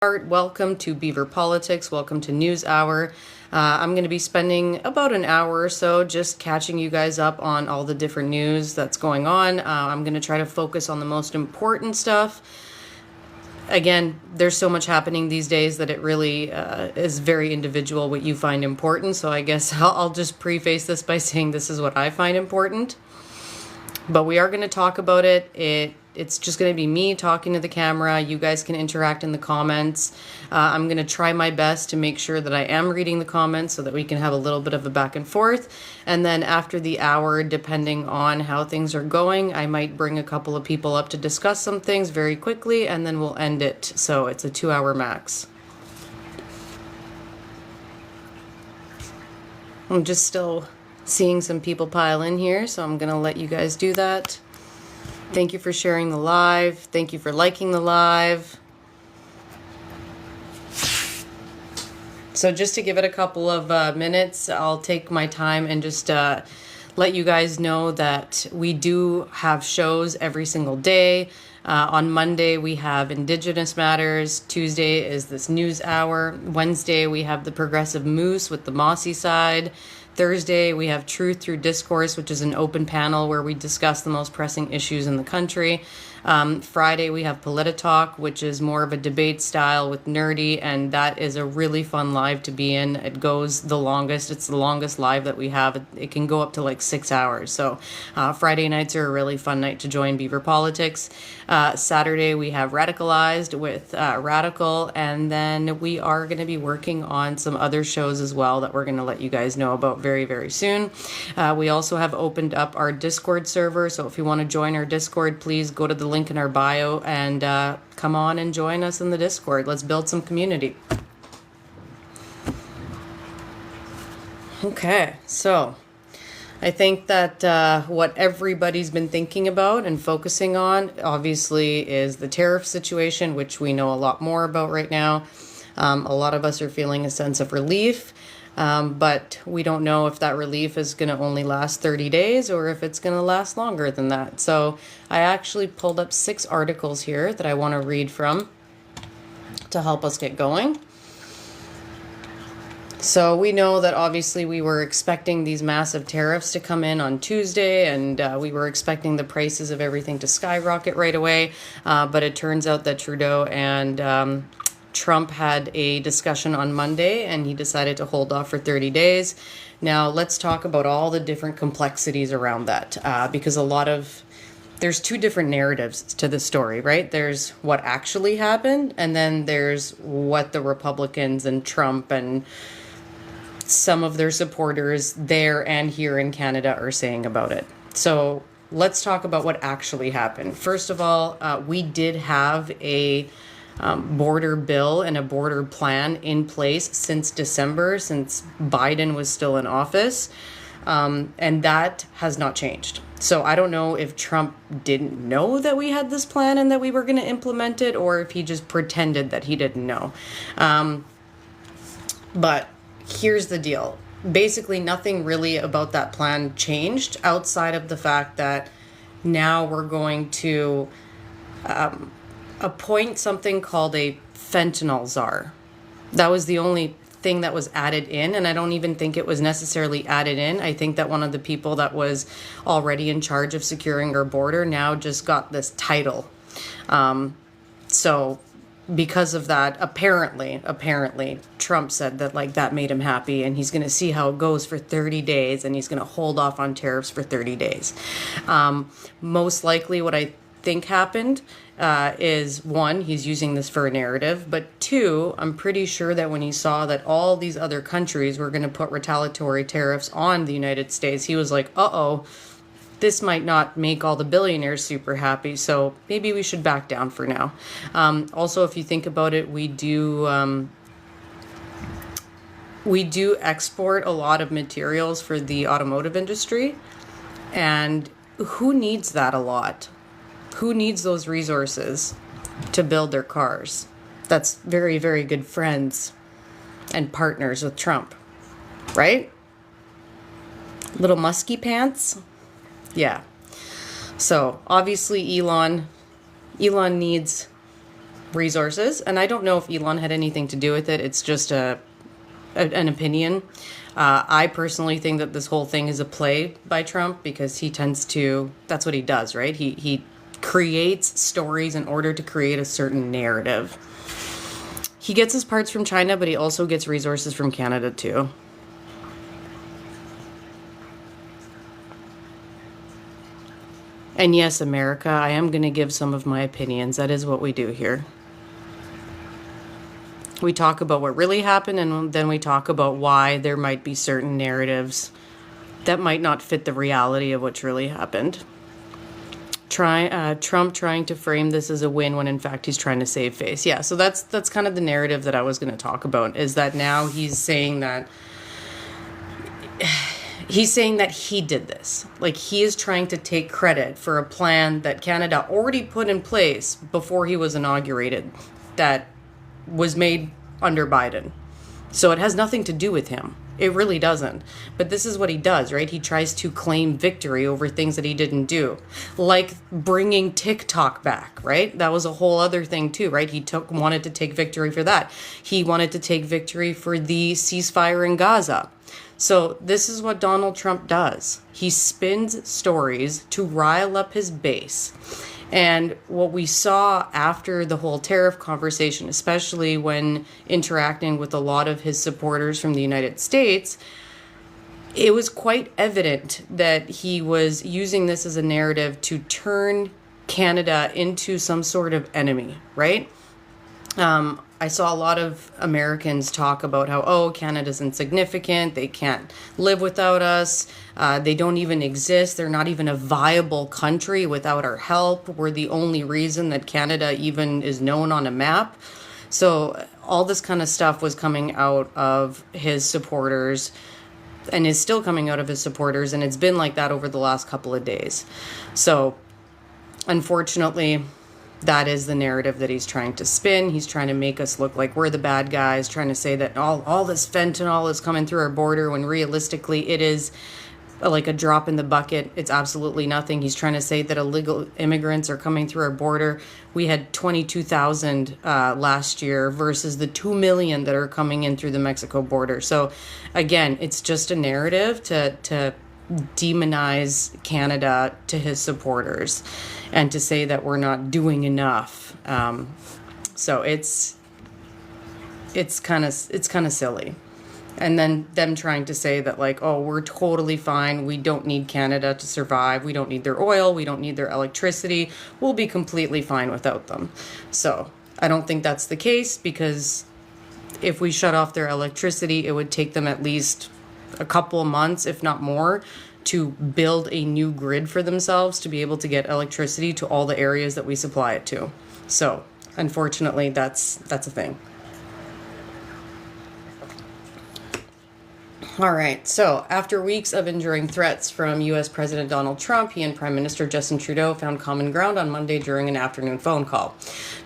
Welcome to Beaver Politics. Welcome to News Hour. I'm going to be spending about an hour or so just catching you guys up on all the different news that's going on. I'm going to try to focus on the most important stuff. Again, there's so much happening these days that it really is very individual what you find important. So I guess I'll just preface this by saying this is what I find important. But we are going to talk about it. It's just going to be me talking to the camera. You guys can interact in the comments. I'm going to try my best to make sure that I am reading the comments so that we can have a little bit of a back and forth. And then after the hour, depending on how things are going, I might bring a couple of people up to discuss some things very quickly, and then we'll end it. So it's a 2-hour max. I'm just still seeing some people pile in here, so I'm going to let you guys do that. Thank you for sharing the live. Thank you for liking the live. So just to give it a couple of minutes, I'll take my time and just let you guys know that we do have shows every single day. On Monday, we have Indigenous Matters. Tuesday is this News Hour. Wednesday, we have the Progressive Moose with the Mossy side. Thursday, we have Truth Through Discourse, which is an open panel where we discuss the most pressing issues in the country. Friday, we have Polititalk, which is more of a debate style with Nerdy, and that is a really fun live to be in. It goes the longest. It's the longest live that we have. It can go up to like 6 hours. So Friday nights are a really fun night to join Beaver Politics. Saturday, we have Radicalized with Radical, and then we are going to be working on some other shows as well that we're going to let you guys know about very, very soon. We also have opened up our Discord server, so if you want to join our Discord, please go to the link in our bio and come on and join us in the Discord. Let's build some community. Okay, so I think that what everybody's been thinking about and focusing on, obviously, is the tariff situation, which we know a lot more about right now. A lot of us are feeling a sense of relief, but we don't know if that relief is going to only last 30 days or if it's going to last longer than that. So I actually pulled up 6 articles here that I want to read from to help us get going. So we know that obviously we were expecting these massive tariffs to come in on Tuesday, and we were expecting the prices of everything to skyrocket right away. But it turns out that Trudeau and Trump had a discussion on Monday, and he decided to hold off for 30 days. Now let's talk about all the different complexities around that, because there's 2 different narratives to the story, right? There's what actually happened, and then there's what the Republicans and Trump and some of their supporters there and here in Canada are saying about it. So let's talk about what actually happened. First of all, we did have a border bill and a border plan in place since December, since Biden was still in office, and that has not changed. So I don't know if Trump didn't know that we had this plan and that we were going to implement it, or if he just pretended that he didn't know. But here's the deal. Basically, nothing really about that plan changed outside of the fact that now we're going to appoint something called a fentanyl czar. That was the only thing that was added in, and I don't even think it was necessarily added in. I think that one of the people that was already in charge of securing our border now just got this title. So because of that, apparently, Trump said that that made him happy, and he's going to see how it goes for 30 days, and he's going to hold off on tariffs for 30 days. Most likely what I think happened is, 1, he's using this for a narrative, but 2, I'm pretty sure that when he saw that all these other countries were going to put retaliatory tariffs on the United States, he was like, uh-oh, this might not make all the billionaires super happy, so maybe we should back down for now. Also, if you think about it, we do export a lot of materials for the automotive industry, and who needs that a lot? Who needs those resources to build their cars? That's very, very good friends and partners with Trump, right? Little musky pants? Yeah. So obviously Elon needs resources. And I don't know if Elon had anything to do with it. It's just an opinion. I personally think that this whole thing is a play by Trump, because he tends to, that's what he does, right? He creates stories in order to create a certain narrative. He gets his parts from China, but he also gets resources from Canada too. And yes, America, I am going to give some of my opinions. That is what we do here. We talk about what really happened, and then we talk about why there might be certain narratives that might not fit the reality of what's really happened. Trump trying to frame this as a win when in fact he's trying to save face. Yeah, so that's kind of the narrative that I was going to talk about, is that now he's saying that he did this. Like, he is trying to take credit for a plan that Canada already put in place before he was inaugurated, that was made under Biden. So it has nothing to do with him. It really doesn't. But this is what he does, right? He tries to claim victory over things that he didn't do. Like bringing TikTok back, right? That was a whole other thing too, right? He wanted to take victory for that. He wanted to take victory for the ceasefire in Gaza. So this is what Donald Trump does. He spins stories to rile up his base. And what we saw after the whole tariff conversation, especially when interacting with a lot of his supporters from the United States, it was quite evident that he was using this as a narrative to turn Canada into some sort of enemy, right? I saw a lot of Americans talk about how, oh, Canada's insignificant, they can't live without us, they don't even exist, they're not even a viable country without our help, we're the only reason that Canada even is known on a map. So all this kind of stuff was coming out of his supporters, and is still coming out of his supporters, and it's been like that over the last couple of days. So unfortunately, that is the narrative that he's trying to spin. He's trying to make us look like we're the bad guys, trying to say that all this fentanyl is coming through our border, when realistically it is like a drop in the bucket. It's absolutely nothing. He's trying to say that illegal immigrants are coming through our border. We had 22,000 last year versus the 2 million that are coming in through the Mexico border. So again, it's just a narrative to demonize Canada to his supporters, and to say that we're not doing enough. So it's kind of silly. And then them trying to say that, like, oh, we're totally fine, we don't need Canada to survive, we don't need their oil, we don't need their electricity, we'll be completely fine without them. So I don't think that's the case, because if we shut off their electricity, it would take them at least a couple of months, if not more, to build a new grid for themselves to be able to get electricity to all the areas that we supply it to. So unfortunately, that's a thing. All right, so after weeks of enduring threats from U.S. President Donald Trump, he and Prime Minister Justin Trudeau found common ground on Monday during an afternoon phone call.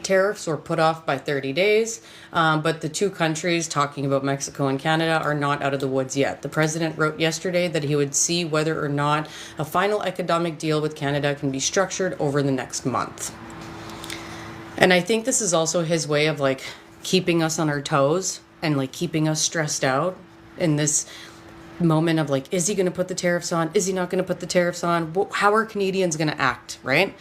Tariffs were put off by 30 days, but the two countries, talking about Mexico and Canada, are not out of the woods yet. The president wrote yesterday that he would see whether or not a final economic deal with Canada can be structured over the next month. And I think this is also his way of, like, keeping us on our toes and, like, keeping us stressed out in this moment of, like, is he going to put the tariffs on? Is he not going to put the tariffs on? How are Canadians going to act, right?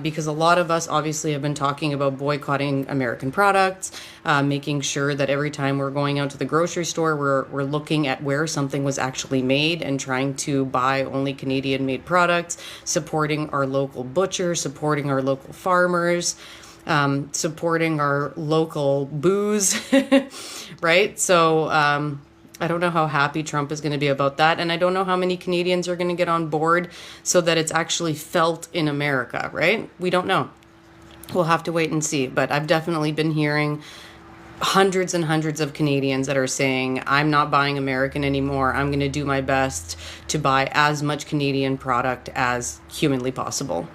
Because a lot of us obviously have been talking about boycotting American products, making sure that every time we're going out to the grocery store, we're looking at where something was actually made and trying to buy only Canadian-made products, supporting our local butchers, supporting our local farmers, supporting our local booze, right? So I don't know how happy Trump is going to be about that. And I don't know how many Canadians are going to get on board so that it's actually felt in America, right? We don't know. We'll have to wait and see. But I've definitely been hearing hundreds and hundreds of Canadians that are saying, I'm not buying American anymore. I'm going to do my best to buy as much Canadian product as humanly possible.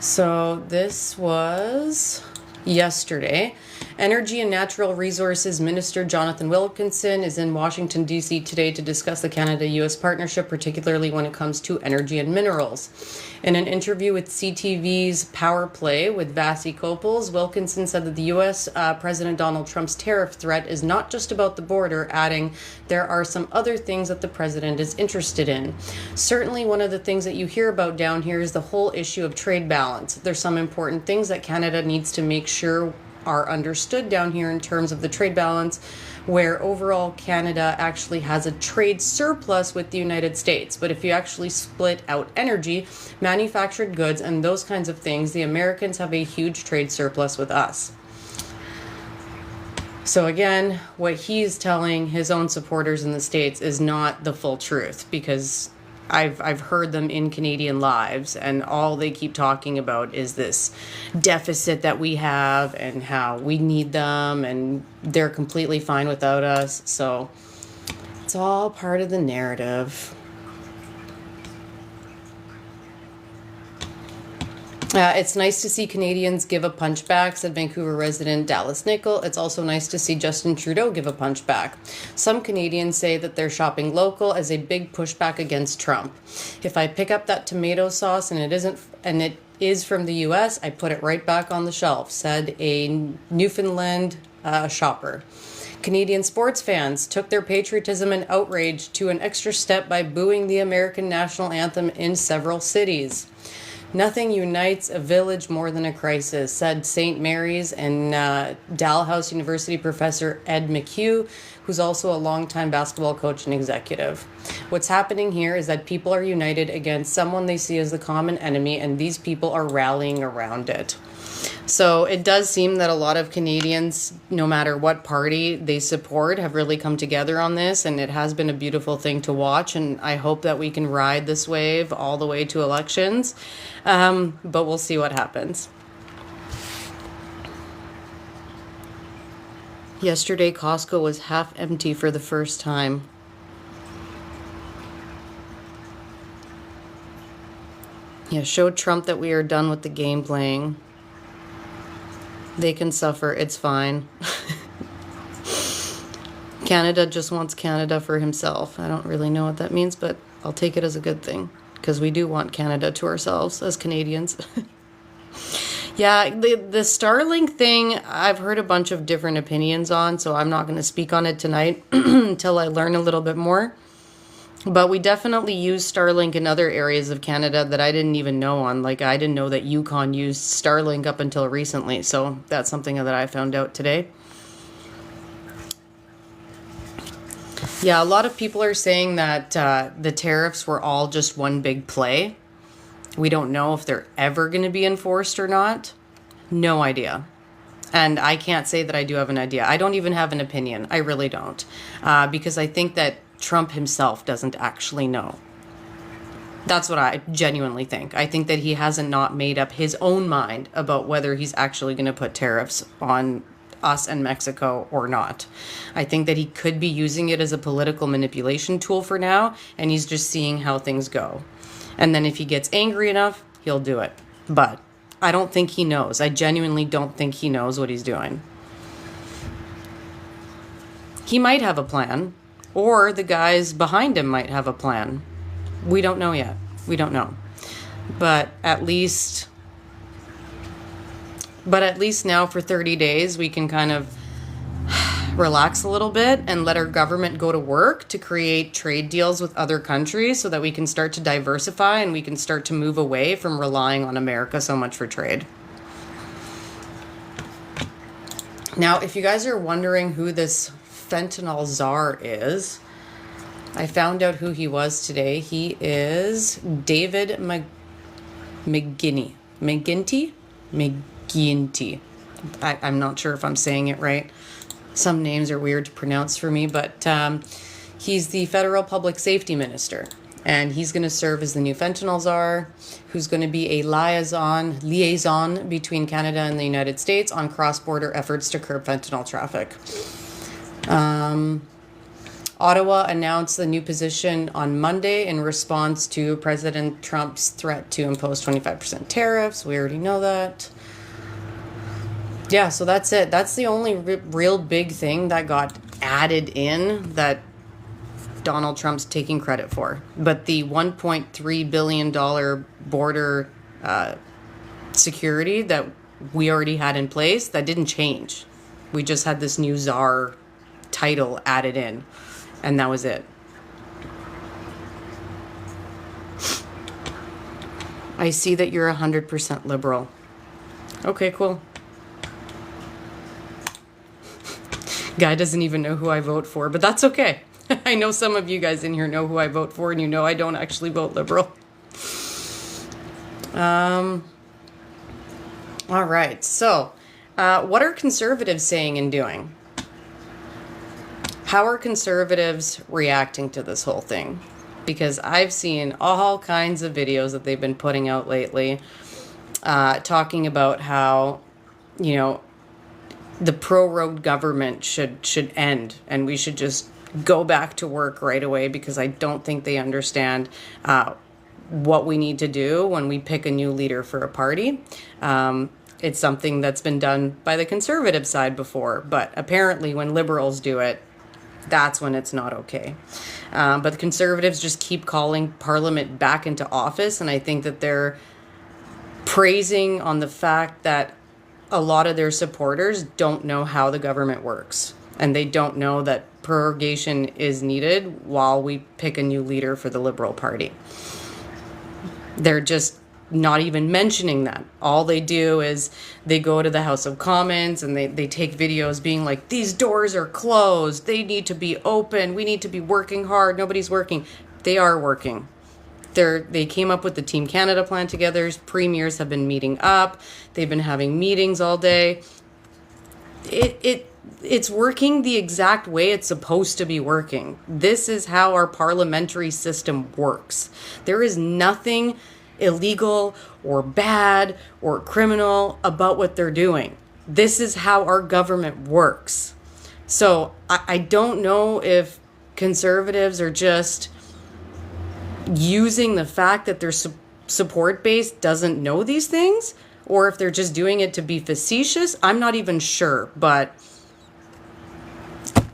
So this was yesterday, Energy and Natural Resources Minister Jonathan Wilkinson is in Washington, D.C. today to discuss the Canada-U.S. partnership, particularly when it comes to energy and minerals. In an interview with CTV's Power Play with Vasi Kopels, Wilkinson said that the U.S. President Donald Trump's tariff threat is not just about the border, adding, there are some other things that the president is interested in. Certainly one of the things that you hear about down here is the whole issue of trade balance. There's some important things that Canada needs to make sure are understood down here in terms of the trade balance, where overall Canada actually has a trade surplus with the United States. But if you actually split out energy, manufactured goods, and those kinds of things, the Americans have a huge trade surplus with us. So again, what he's telling his own supporters in the States is not the full truth, because I've heard them in Canadian lives, and all they keep talking about is this deficit that we have and how we need them and they're completely fine without us. So it's all part of the narrative. It's nice to see Canadians give a punch back, said Vancouver resident Dallas Nickel. It's also nice to see Justin Trudeau give a punch back. Some Canadians say that they're shopping local as a big pushback against Trump. If I pick up that tomato sauce and it is from the US, I put it right back on the shelf, said a Newfoundland shopper. Canadian sports fans took their patriotism and outrage to an extra step by booing the American national anthem in several cities. Nothing unites a village more than a crisis, said St. Mary's and Dalhousie University professor Ed McHugh, who's also a longtime basketball coach and executive. What's happening here is that people are united against someone they see as the common enemy, and these people are rallying around it. So it does seem that a lot of Canadians, no matter what party they support, have really come together on this, and it has been a beautiful thing to watch, and I hope that we can ride this wave all the way to elections, but we'll see what happens. Yesterday, Costco was half empty for the first time. Yeah, show Trump that we are done with the game playing. They can suffer, it's fine. Canada just wants Canada for himself. I don't really know what that means, but I'll take it as a good thing, because we do want Canada to ourselves as Canadians. Yeah, the Starlink thing, I've heard a bunch of different opinions on, so I'm not going to speak on it tonight until I learn a little bit more. But we definitely use Starlink in other areas of Canada that I didn't even know on. Like, I didn't know that Yukon used Starlink up until recently. So that's something that I found out today. Yeah, a lot of people are saying that the tariffs were all just one big play. We don't know if they're ever going to be enforced or not. No idea. And I can't say that I do have an idea. I don't even have an opinion. I really don't. Because I think that Trump himself doesn't actually know. That's what I genuinely think. I think that he hasn't not made up his own mind about whether he's actually going to put tariffs on us and Mexico or not. I think that he could be using it as a political manipulation tool for now, and he's just seeing how things go. And then if he gets angry enough, he'll do it. But I don't think he knows. I genuinely don't think he knows what he's doing. He might have a plan. Or the guys behind him might have a plan. We don't know yet. We don't know. But at least now for 30 days, we can kind of relax a little bit and let our government go to work to create trade deals with other countries so that we can start to diversify and we can start to move away from relying on America so much for trade. Now, if you guys are wondering who this fentanyl czar is, I found out who he was today. He is David McGuinty. I'm not sure if I'm saying it right. Some names are weird to pronounce for me, but he's the federal public safety minister, and he's going to serve as the new fentanyl czar, who's going to be a liaison between Canada and the United States on cross-border efforts to curb fentanyl traffic. Ottawa announced the new position on Monday in response to President Trump's threat to impose 25% tariffs. We already know that. Yeah, so that's it. That's the only real big thing that got added in that Donald Trump's taking credit for. But the $1.3 billion border security that we already had in place, that didn't change. We just had this new czar title added in, and that was it. I see that you're 100% liberal. Okay, cool. Guy doesn't even know who I vote for, but that's okay. I know some of you guys in here know who I vote for, and you know I don't actually vote liberal. All right, so what are conservatives saying and doing? How are conservatives reacting to this whole thing? Because I've seen all kinds of videos that they've been putting out lately, talking about how, you know, the pro-road government should end, and we should just go back to work right away, because I don't think they understand what we need to do when we pick a new leader for a party. It's something that's been done by the conservative side before, but apparently when liberals do it, that's when it's not okay. But the conservatives just keep calling Parliament back into office, and I think that they're praising on the fact that a lot of their supporters don't know how the government works, and they don't know that prorogation is needed while we pick a new leader for the Liberal Party. They're just not even mentioning that. All they do is they go to the House of Commons and they take videos being like, these doors are closed, they need to be open, we need to be working hard, nobody's working. They are working. They came up with the Team Canada plan together. Premiers have been meeting up. They've been having meetings all day. It's working the exact way it's supposed to be working. This is how our parliamentary system works. There is nothing illegal or bad or criminal about what they're doing. This is how our government works. So I don't know if conservatives are just using the fact that their support base doesn't know these things, or if they're just doing it to be facetious. I'm not even sure, but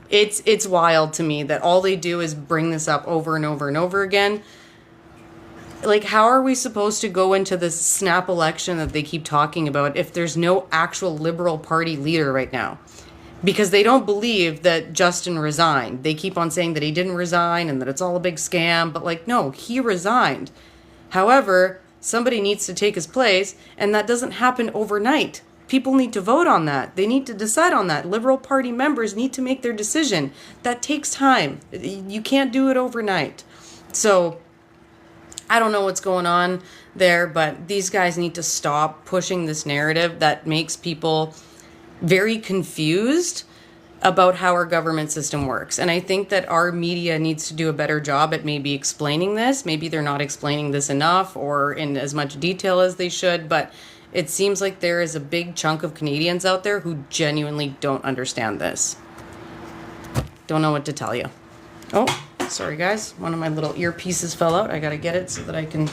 it's wild to me that all they do is bring this up over and over and over again. Like, how are we supposed to go into this snap election that they keep talking about if there's no actual Liberal Party leader right now? Because they don't believe that Justin resigned. They keep on saying that he didn't resign and that it's all a big scam. But, like, no, he resigned. However, somebody needs to take his place, and that doesn't happen overnight. People need to vote on that. They need to decide on that. Liberal Party members need to make their decision. That takes time. You can't do it overnight. So I don't know what's going on there, but these guys need to stop pushing this narrative that makes people very confused about how our government system works. And I think that our media needs to do a better job at maybe explaining this. Maybe they're not explaining this enough or in as much detail as they should, but it seems like there is a big chunk of Canadians out there who genuinely don't understand this. Don't know what to tell you. Oh, sorry guys. One of my little earpieces fell out. I gotta get it so that I can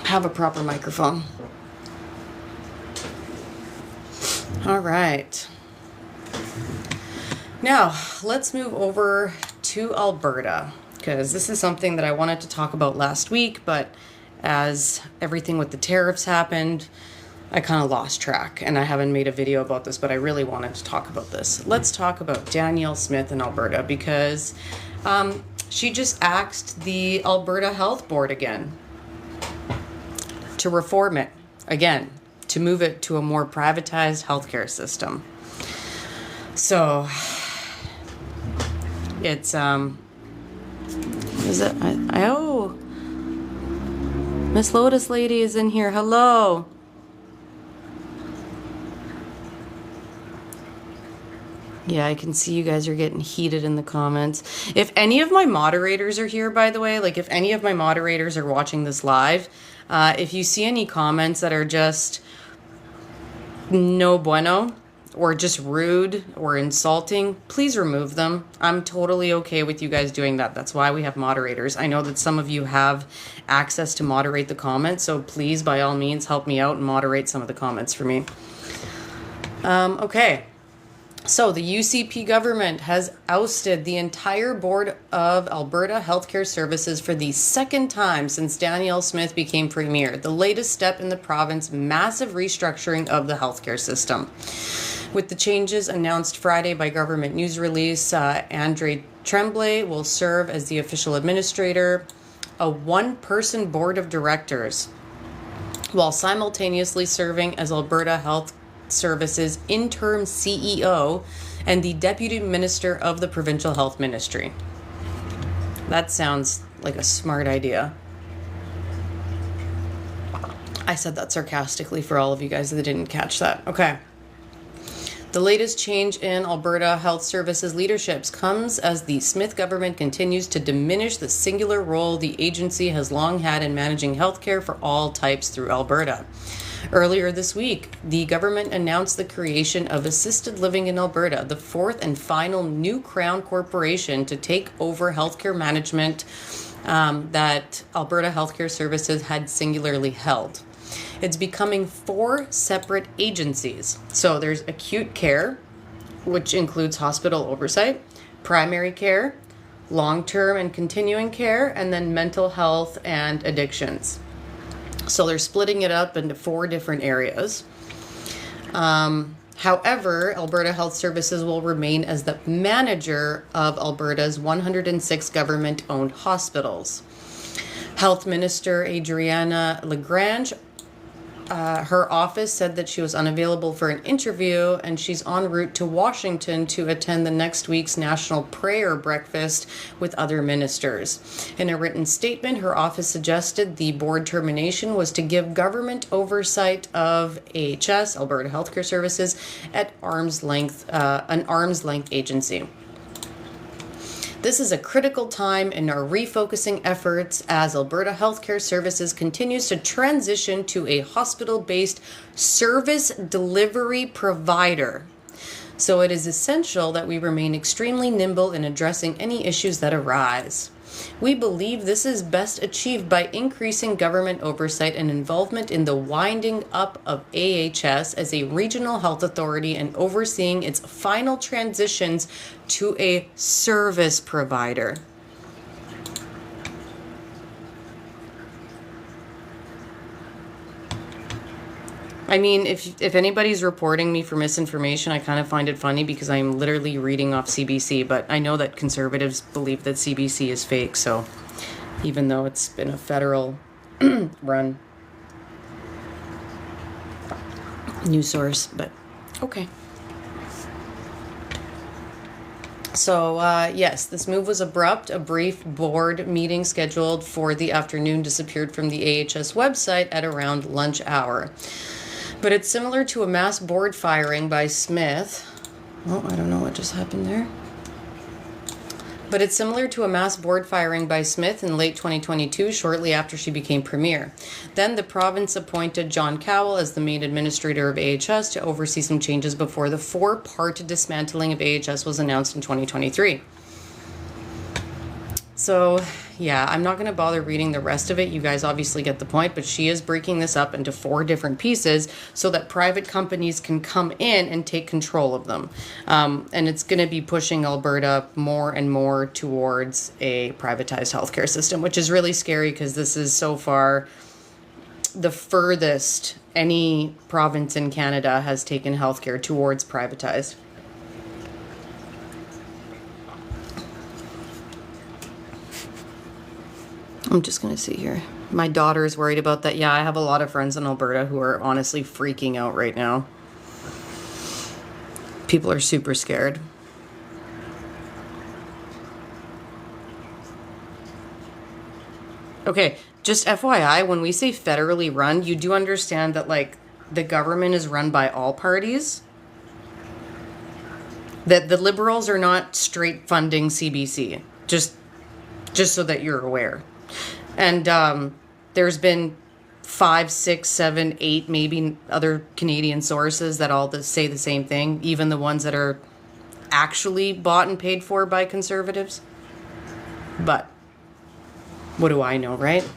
have a proper microphone. All right. Now, let's move over to Alberta, because this is something that I wanted to talk about last week, but as everything with the tariffs happened, I kind of lost track, and I haven't made a video about this, but I really wanted to talk about this. Let's talk about Danielle Smith in Alberta, because she just asked the Alberta Health Board again to reform it again, to move it to a more privatized healthcare system. So it's is it oh, Miss Lotus Lady is in here. Hello. Yeah, I can see you guys are getting heated in the comments. If any of my moderators are here, by the way, like if any of my moderators are watching this live, if you see any comments that are just no bueno or just rude or insulting, please remove them. I'm totally okay with you guys doing that. That's why we have moderators. I know that some of you have access to moderate the comments, so please, by all means, help me out and moderate some of the comments for me. Okay. So the UCP government has ousted the entire board of Alberta Healthcare Services for the second time since Danielle Smith became premier, the latest step in the province's massive restructuring of the healthcare system. With the changes announced Friday by government news release, Andre Tremblay will serve as the official administrator, a one-person board of directors, while simultaneously serving as Alberta Health Services interim CEO and the Deputy Minister of the Provincial Health Ministry. That sounds like a smart idea. I said that sarcastically for all of you guys that didn't catch that. Okay. The latest change in Alberta Health Services leaderships comes as the Smith government continues to diminish the singular role the agency has long had in managing healthcare for all types through Alberta. Earlier this week, the government announced the creation of Assisted Living in Alberta, the fourth and final new Crown corporation to take over healthcare management that Alberta Healthcare Services had singularly held. It's becoming 4 separate agencies. So there's acute care, which includes hospital oversight, primary care, long-term and continuing care, and then mental health and addictions. So they're splitting it up into 4 different areas. However, Alberta Health Services will remain as the manager of Alberta's 106 government-owned hospitals. Health Minister Adriana Lagrange, her office said that she was unavailable for an interview, and she's en route to Washington to attend the next week's National Prayer Breakfast with other ministers. In a written statement, her office suggested the board termination was to give government oversight of AHS, Alberta Healthcare Services, at an arm's length agency. This is a critical time in our refocusing efforts as Alberta Healthcare Services continues to transition to a hospital-based service delivery provider. So it is essential that we remain extremely nimble in addressing any issues that arise. We believe this is best achieved by increasing government oversight and involvement in the winding up of AHS as a regional health authority and overseeing its final transitions to a service provider. I mean, if anybody's reporting me for misinformation, I kind of find it funny because I'm literally reading off CBC, but I know that conservatives believe that CBC is fake, so even though it's been a federal run news source, but okay. So, yes, this move was abrupt. A brief board meeting scheduled for the afternoon disappeared from the AHS website at around lunch hour. But it's similar to a mass board firing by Smith. Oh, I don't know what just happened there. But it's similar to a mass board firing by Smith in late 2022, shortly after she became premier. Then the province appointed John Cowell as the main administrator of AHS to oversee some changes before the 4-part dismantling of AHS was announced in 2023. So, yeah, I'm not going to bother reading the rest of it. You guys obviously get the point, but she is breaking this up into 4 different pieces so that private companies can come in and take control of them. And it's going to be pushing Alberta more and more towards a privatized healthcare system, which is really scary because this is so far the furthest any province in Canada has taken healthcare towards privatized. I'm just going to see here. My daughter is worried about that. Yeah, I have a lot of friends in Alberta who are honestly freaking out right now. People are super scared. Okay, just FYI, when we say federally run, you do understand that, like, the government is run by all parties? That the Liberals are not straight funding CBC. Just so that you're aware. And there's been 5, 6, 7, 8, maybe other Canadian sources that all say the same thing, even the ones that are actually bought and paid for by conservatives. But what do I know, right?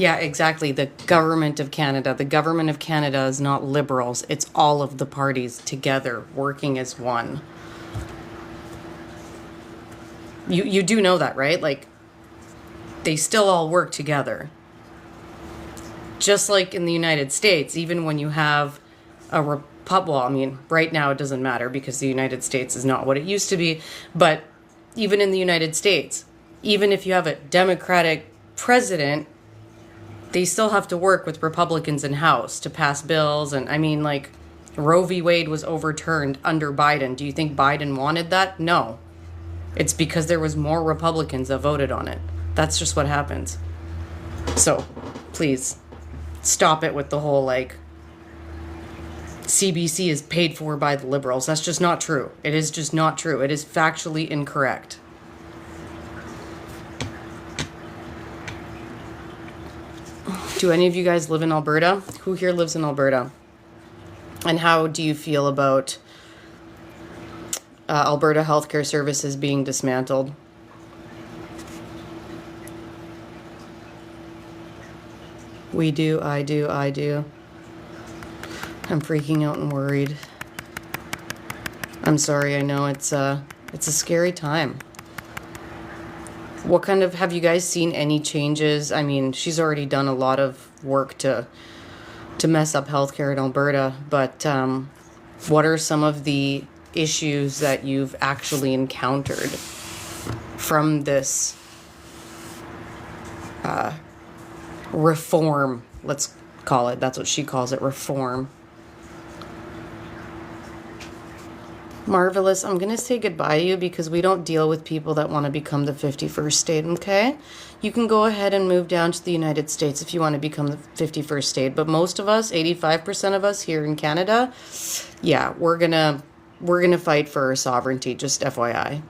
Yeah, exactly. The government of Canada. The government of Canada is not liberals. It's all of the parties together working as one. You do know that, right? Like, they still all work together. Just like in the United States, even when you have a well, I mean, right now it doesn't matter because the United States is not what it used to be, but even in the United States, even if you have a Democratic president, they still have to work with Republicans in House to pass bills. And I mean, like, Roe v. Wade was overturned under Biden. Do you think Biden wanted that? No. It's because there was more Republicans that voted on it. That's just what happens. So, please, stop it with the whole, like, CBC is paid for by the liberals. That's just not true. It is just not true. It is factually incorrect. Do any of you guys live in Alberta? Who here lives in Alberta? And how do you feel about Alberta healthcare services being dismantled? We do, I do, I do. I'm freaking out and worried. I'm sorry, I know it's a scary time. What kind of, have you guys seen any changes? I mean, she's already done a lot of work to mess up healthcare in Alberta, but what are some of the issues that you've actually encountered from this reform? Let's call it. That's what she calls it, reform. Marvelous. I'm going to say goodbye to you because we don't deal with people that want to become the 51st state, okay? You can go ahead and move down to the United States if you want to become the 51st state, but most of us, 85% of us here in Canada, yeah, we're going to fight for our sovereignty, just FYI.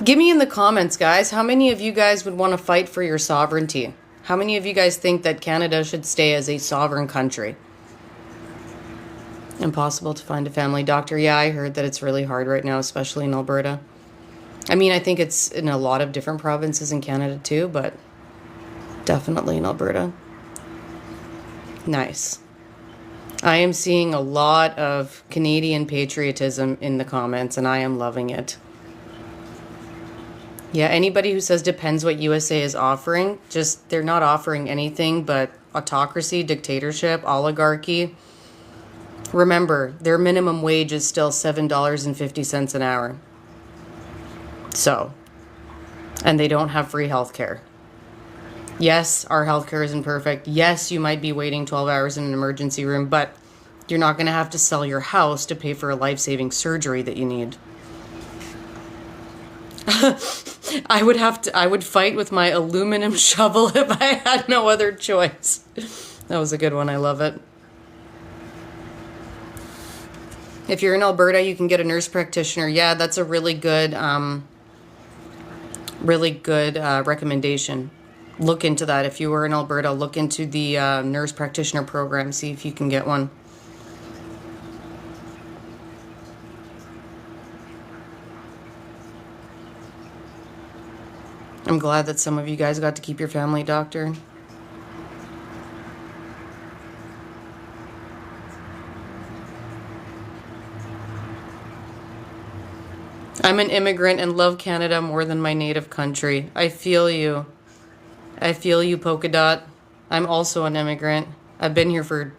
Give me in the comments, guys, how many of you guys would want to fight for your sovereignty? How many of you guys think that Canada should stay as a sovereign country? Impossible to find a family doctor. Yeah, I heard that it's really hard right now, especially in Alberta. I mean, I think it's in a lot of different provinces in Canada too, but definitely in Alberta. Nice. I am seeing a lot of Canadian patriotism in the comments, and I am loving it. Yeah, anybody who says depends what USA is offering, just they're not offering anything but autocracy, dictatorship, oligarchy. Remember, their minimum wage is still $7.50 an hour. So, and they don't have free healthcare. Yes, our healthcare isn't perfect. Yes, you might be waiting 12 hours in an emergency room, but you're not going to have to sell your house to pay for a life-saving surgery that you need. I would fight with my aluminum shovel if I had no other choice. That was a good one. I love it. If you're in Alberta, you can get a nurse practitioner. Yeah, that's a really good recommendation. Look into that. If you were in Alberta, look into the nurse practitioner program. See if you can get one. I'm glad that some of you guys got to keep your family doctor. I'm an immigrant and love Canada more than my native country. I feel you. I feel you, Polka Dot. I'm also an immigrant. I've been here for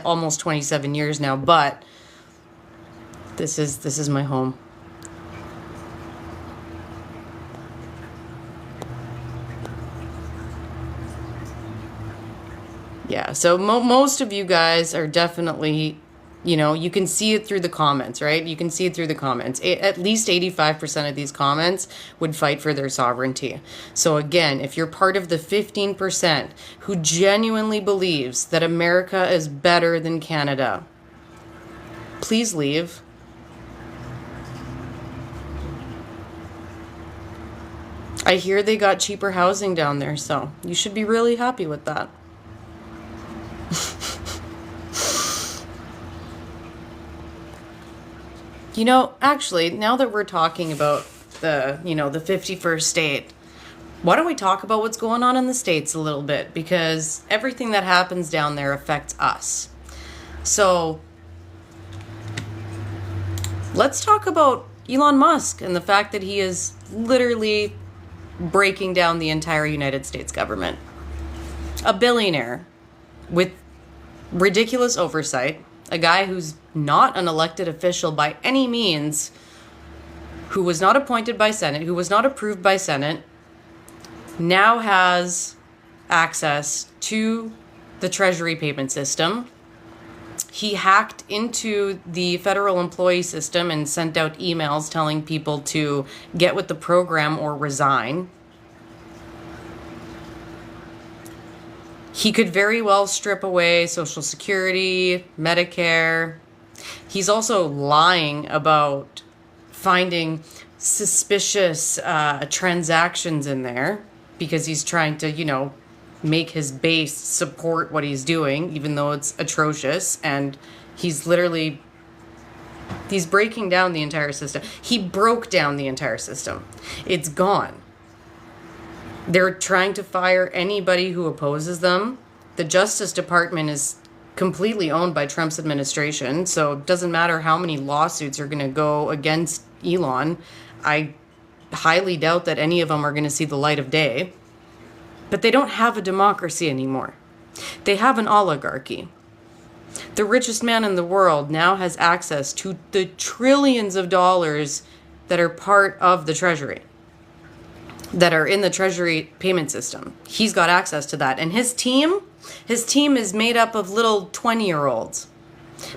almost 27 years now, but this is my home. Yeah, so most of you guys are definitely, you know, you can see it through the comments, right? You can see it through the comments. At least 85% of these comments would fight for their sovereignty. So again, if you're part of the 15% who genuinely believes that America is better than Canada, please leave. I hear they got cheaper housing down there, so you should be really happy with that. You know, actually, now that we're talking about the 51st state, why don't we talk about what's going on in the States a little bit? Because everything that happens down there affects us. So let's talk about Elon Musk and the fact that he is literally breaking down the entire United States government. A billionaire with ridiculous oversight, a guy who's not an elected official by any means, who was not appointed by Senate, who was not approved by Senate, now has access to the Treasury payment system. He hacked into the federal employee system and sent out emails telling people to get with the program or resign. He could very well strip away Social Security, Medicare. He's also lying about finding suspicious transactions in there because he's trying to, make his base support what he's doing, even though it's atrocious. And he's breaking down the entire system. He broke down the entire system. It's gone. They're trying to fire anybody who opposes them. The Justice Department is completely owned by Trump's administration, so it doesn't matter how many lawsuits are going to go against Elon. I highly doubt that any of them are going to see the light of day. But they don't have a democracy anymore. They have an oligarchy. The richest man in the world now has access to the trillions of dollars that are part of the Treasury, that are in the Treasury payment system. He's got access to that. And his team is made up of little 20-year-olds.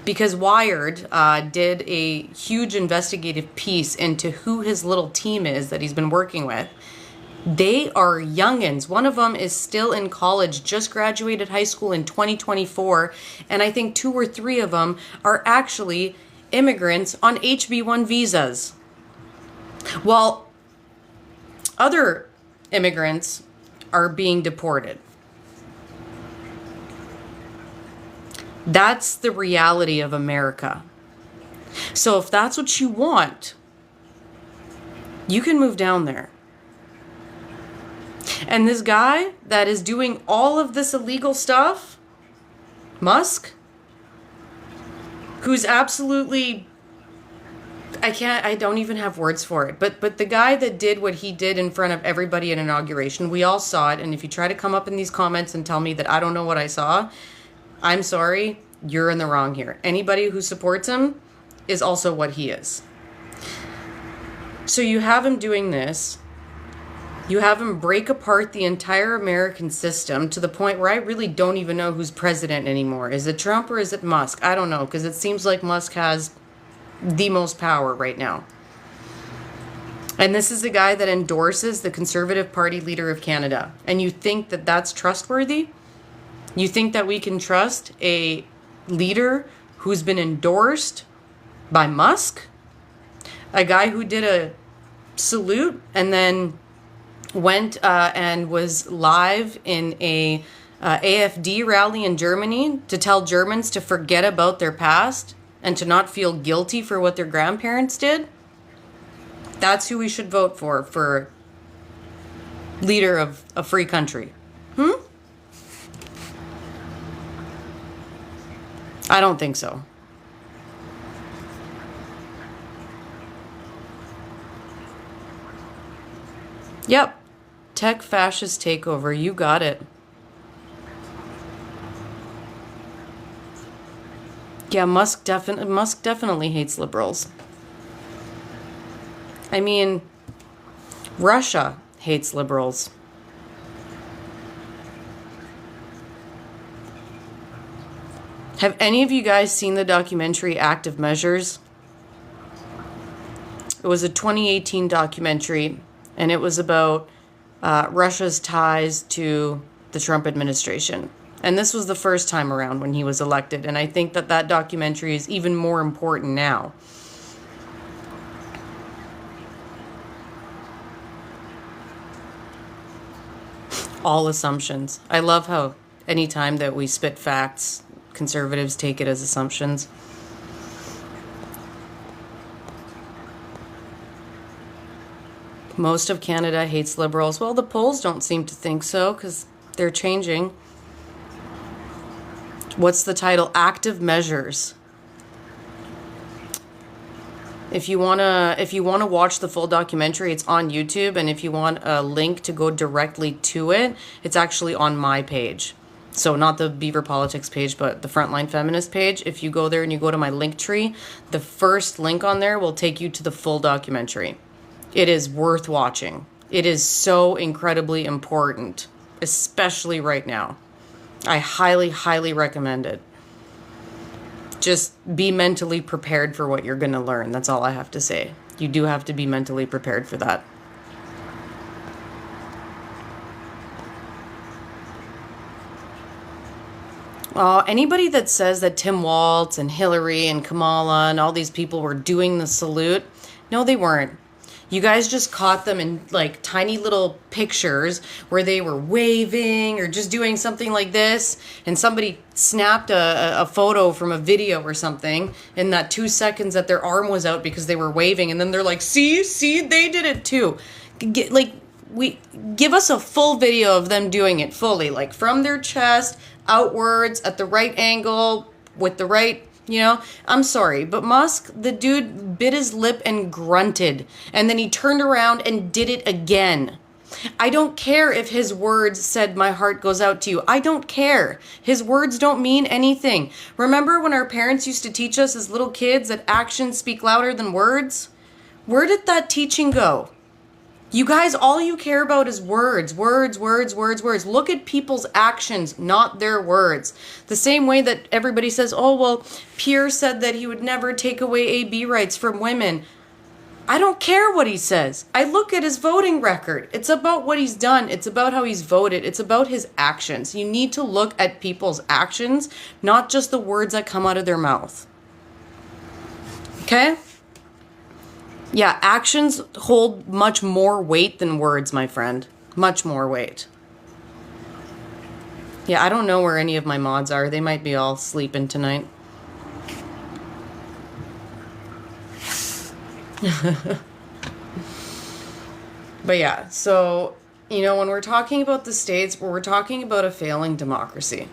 Because Wired did a huge investigative piece into who his little team is that he's been working with. They are youngins. One of them is still in college, just graduated high school in 2024. And I think 2 or 3 of them are actually immigrants on HB1 visas. While other immigrants are being deported. That's the reality of America. So if that's what you want, you can move down there. And this guy that is doing all of this illegal stuff, Musk, who's absolutely, I don't even have words for it. But the guy that did what he did in front of everybody at inauguration, we all saw it. And if you try to come up in these comments and tell me that I don't know what I saw, I'm sorry, you're in the wrong here. Anybody who supports him is also what he is. So you have him doing this. You have him break apart the entire American system to the point where I really don't even know who's president anymore. Is it Trump or is it Musk? I don't know, because it seems like Musk has the most power right now. And this is the guy that endorses the Conservative Party leader of Canada. And you think that that's trustworthy? You think that we can trust a leader who's been endorsed by Musk? A guy who did a salute and then went and was live in a AfD rally in Germany to tell Germans to forget about their past and to not feel guilty for what their grandparents did? That's who we should vote for leader of a free country. I don't think so. Yep. Tech fascist takeover. You got it. Yeah, Musk definitely hates liberals. I mean, Russia hates liberals. Have any of you guys seen the documentary Active Measures? It was a 2018 documentary, and it was about Russia's ties to the Trump administration. And this was the first time around when he was elected, and I think that that documentary is even more important now. All assumptions. I love how anytime that we spit facts, conservatives take it as assumptions. Most of Canada hates Liberals. Well, the polls don't seem to think so because they're changing. What's the title? Active Measures. If you wanna watch the full documentary, it's on YouTube, and if you want a link to go directly to it, it's actually on my page. So not the Beaver Politics page, but the Frontline Feminist page. If you go there and you go to my link tree, the first link on there will take you to the full documentary. It is worth watching. It is so incredibly important, especially right now. I highly, highly recommend it. Just be mentally prepared for what you're going to learn. That's all I have to say. You do have to be mentally prepared for that. Anybody that says that Tim Walz and Hillary and Kamala and all these people were doing the salute, no, they weren't. You guys just caught them in like tiny little pictures where they were waving or just doing something like this, and somebody snapped a photo from a video or something in that 2 seconds that their arm was out because they were waving, and then they're like, see, they did it too. Give us a full video of them doing it fully, like from their chest outwards at the right angle with the right. I'm sorry, but Musk, the dude bit his lip and grunted, and then he turned around and did it again. I don't care if his words said, "My heart goes out to you." I don't care. His words don't mean anything. Remember when our parents used to teach us as little kids that actions speak louder than words? Where did that teaching go? You guys, all you care about is words, words, words, words, words. Look at people's actions, not their words. The same way that everybody says, oh, well, Pierre said that he would never take away AB rights from women. I don't care what he says. I look at his voting record. It's about what he's done. It's about how he's voted. It's about his actions. You need to look at people's actions, not just the words that come out of their mouth. Okay? Yeah, actions hold much more weight than words, my friend. Much more weight. Yeah, I don't know where any of my mods are. They might be all sleeping tonight. But yeah, so, when we're talking about the States, we're talking about a failing democracy.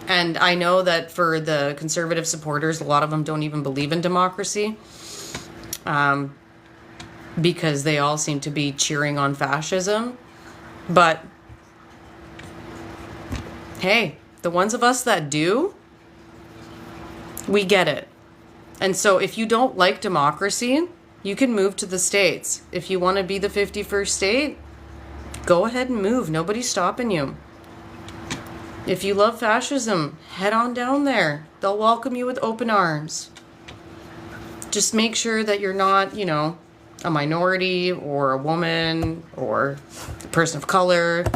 And I know that for the conservative supporters, a lot of them don't even believe in democracy. Because they all seem to be cheering on fascism. But, hey, the ones of us that do, we get it. And so if you don't like democracy, you can move to the States. If you want to be the 51st state, go ahead and move. Nobody's stopping you. If you love fascism, head on down there. They'll welcome you with open arms. Just make sure that you're not, a minority or a woman or a person of color,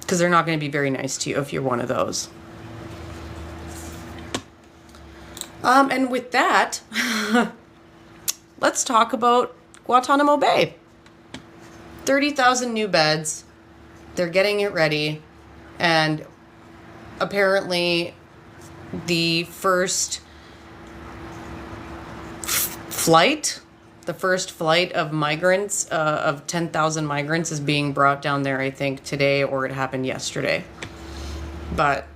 because they're not going to be very nice to you if you're one of those. And with that, let's talk about Guantanamo Bay. 30,000 new beds. They're getting it ready. And apparently the first flight of migrants, of 10,000 migrants is being brought down there, I think, today, or it happened yesterday. But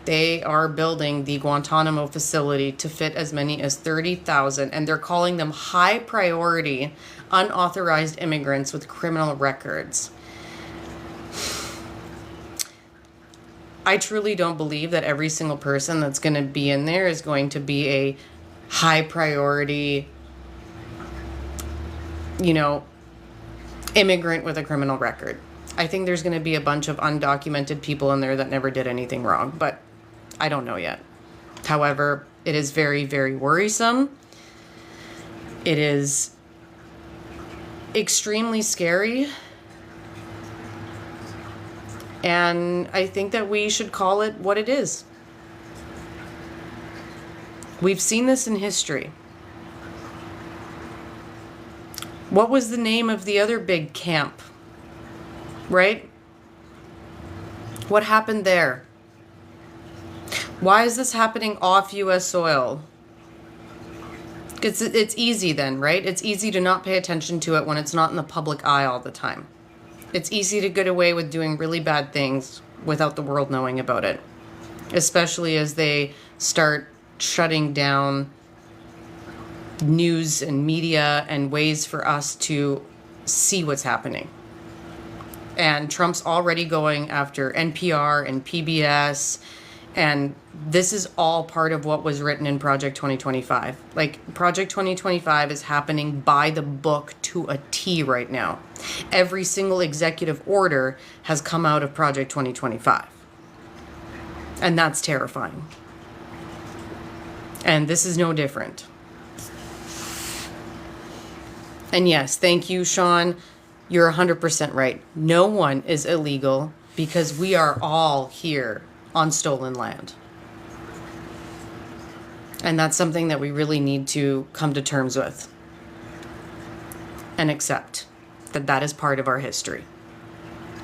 they are building the Guantanamo facility to fit as many as 30,000, and they're calling them high priority unauthorized immigrants with criminal records. I truly don't believe that every single person that's going to be in there is going to be a high priority, immigrant with a criminal record. I think there's going to be a bunch of undocumented people in there that never did anything wrong, but I don't know yet. However, it is very, very worrisome. It is extremely scary. And I think that we should call it what it is. We've seen this in history. What was the name of the other big camp? Right? What happened there? Why is this happening off U.S. soil? It's easy then, right? It's easy to not pay attention to it when it's not in the public eye all the time. It's easy to get away with doing really bad things without the world knowing about it, especially as they start shutting down news and media and ways for us to see what's happening. And Trump's already going after NPR and PBS, and this is all part of what was written in Project 2025. Like, Project 2025 is happening by the book to a T right now. Every single executive order has come out of Project 2025. And that's terrifying. And this is no different. And yes, thank you, Sean. You're 100% right. No one is illegal because we are all here on stolen land. And that's something that we really need to come to terms with and accept that that is part of our history,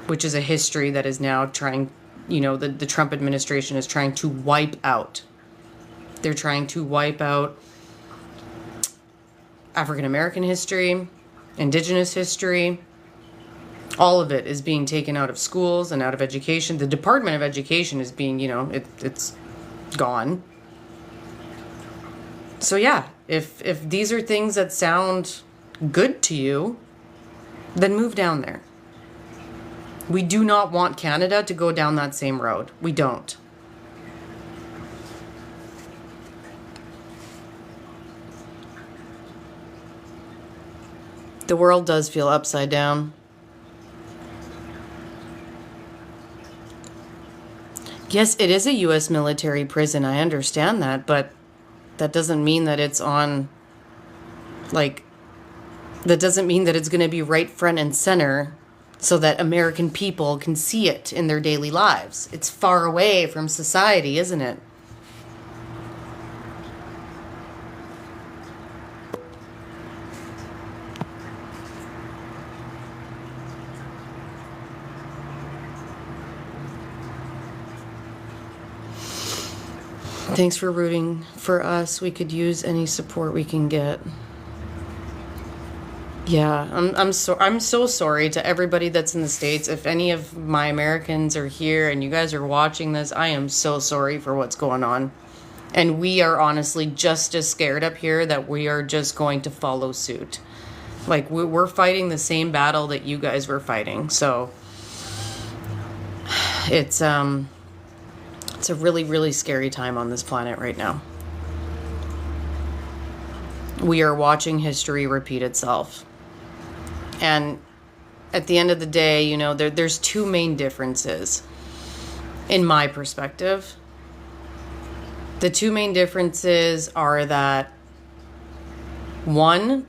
which is a history that is now trying, the Trump administration is trying to wipe out. They're trying to wipe out African American history, Indigenous history. All of it is being taken out of schools and out of education. The Department of Education is being, it's gone. So yeah, if these are things that sound good to you, then move down there. We do not want Canada to go down that same road. We don't. The world does feel upside down. Yes, it is a U.S. military prison. I understand that, but that doesn't mean that it's on, that doesn't mean that it's going to be right front and center so that American people can see it in their daily lives. It's far away from society, isn't it? Thanks for rooting for us. We could use any support we can get. Yeah, I'm so sorry to everybody that's in the States. If any of my Americans are here and you guys are watching this, I am so sorry for what's going on. And we are honestly just as scared up here that we are just going to follow suit. Like, we're fighting the same battle that you guys were fighting. So it's a really, really scary time on this planet right now. We are watching history repeat itself. And at the end of the day, there's two main differences in my perspective. The two main differences are that, one,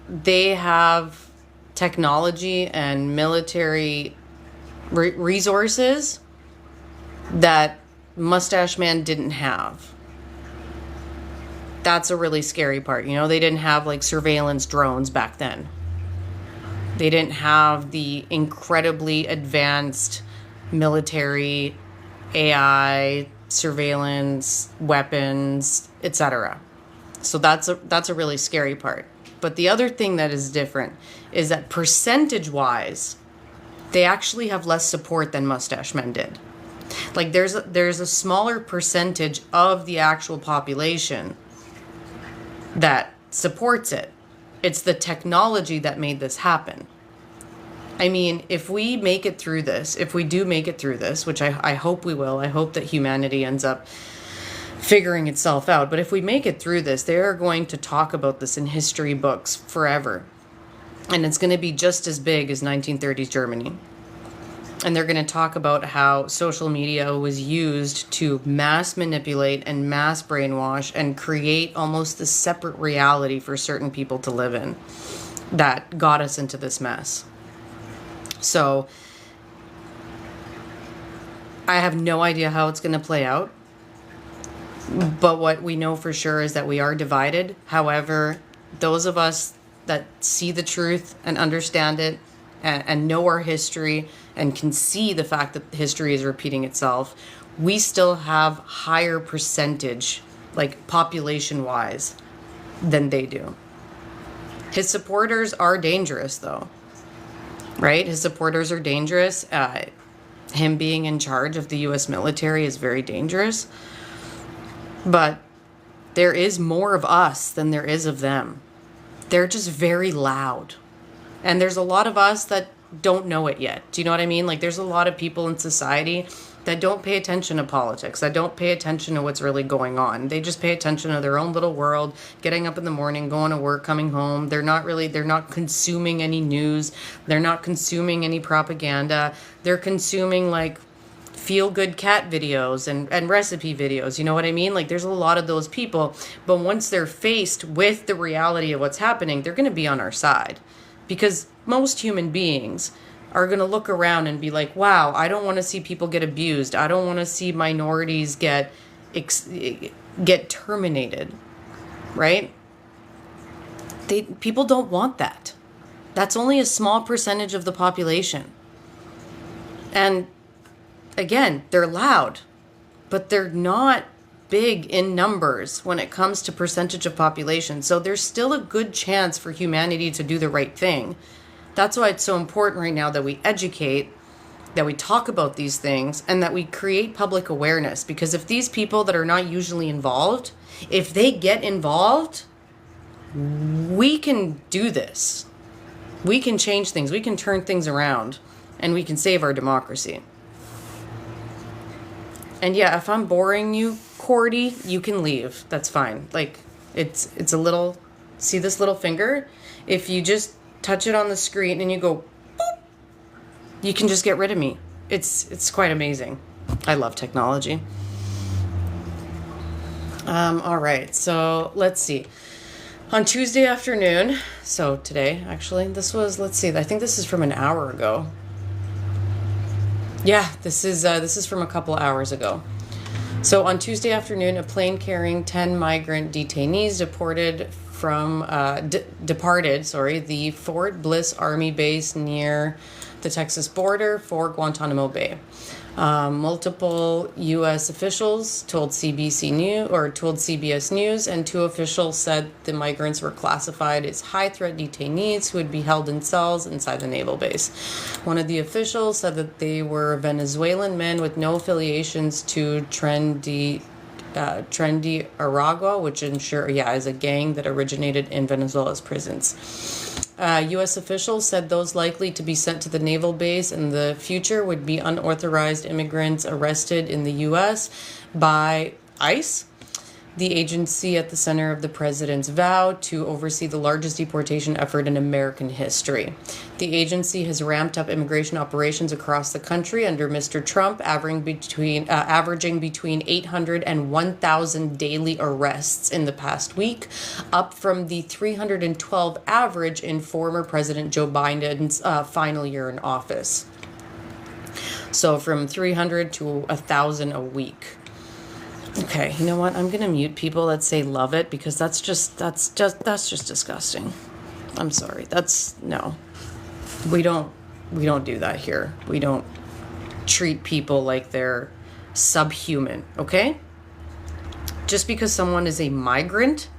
they have technology and military resources that Mustache Man didn't have. That's a really scary part. They didn't have surveillance drones back then. They didn't have the incredibly advanced military AI surveillance weapons, etc. So that's a really scary part. But the other thing that is different is that percentage-wise, they actually have less support than Mustache Men did. There's a smaller percentage of the actual population that supports it. It's the technology that made this happen. I mean, if we make it through this, if we do make it through this, which I hope we will, I hope that humanity ends up figuring itself out. But if we make it through this, they are going to talk about this in history books forever. And it's going to be just as big as 1930s Germany. And they're going to talk about how social media was used to mass manipulate and mass brainwash and create almost a separate reality for certain people to live in that got us into this mess. So I have no idea how it's going to play out. But what we know for sure is that we are divided. However, those of us that see the truth and understand it and know our history and can see the fact that history is repeating itself, we still have higher percentage, population-wise, than they do. His supporters are dangerous, though, right? His supporters are dangerous. Him being in charge of the U.S. military is very dangerous. But there is more of us than there is of them. They're just very loud. And there's a lot of us that don't know it yet. Do you know what I mean? Like, there's a lot of people in society that don't pay attention to politics, that don't pay attention to what's really going on. They just pay attention to their own little world, getting up in the morning, going to work, coming home. They're not consuming any news. They're not consuming any propaganda. They're consuming like feel-good cat videos and recipe videos. You know what I mean? Like, there's a lot of those people, but once they're faced with the reality of what's happening, they're going to be on our side, because most human beings are going to look around and be like, wow, I don't want to see people get abused. I don't want to see minorities get terminated, right? People don't want that. That's only a small percentage of the population. And again, they're loud, but they're not big in numbers when it comes to percentage of population. So there's still a good chance for humanity to do the right thing. That's why it's so important right now that we educate, that we talk about these things, and that we create public awareness. Because if these people that are not usually involved, if they get involved, we can do this. We can change things. We can turn things around, and we can save our democracy. And yeah, if I'm boring you, Cordy, you can leave. That's fine. Like, it's a little, see this little finger? If you just touch it on the screen and you go, boop, you can just get rid of me. It's quite amazing. I love technology. All right, so let's see. On Tuesday afternoon, so today, actually, this was, let's see, I think this is from an hour ago. Yeah, this is from a couple hours ago. So on Tuesday afternoon, a plane carrying 10 migrant detainees departed the Fort Bliss Army base near the Texas border for Guantanamo Bay. Multiple U.S. officials told CBS News, and two officials said the migrants were classified as high-threat detainees who would be held in cells inside the naval base. One of the officials said that they were Venezuelan men with no affiliations to Trendy Aragua, which is a gang that originated in Venezuela's prisons. U.S. officials said those likely to be sent to the naval base in the future would be unauthorized immigrants arrested in the U.S. by ICE, the agency at the center of the president's vow to oversee the largest deportation effort in American history. The agency has ramped up immigration operations across the country under Mr. Trump, averaging between 800 and 1,000 daily arrests in the past week, up from the 312 average in former President Joe Biden's final year in office. So from 300 to 1,000 a week. Okay, you know what? I'm gonna mute people that say love it, because that's just disgusting. I'm sorry. No. We don't do that here. We don't treat people like they're subhuman, okay? Just because someone is a migrant.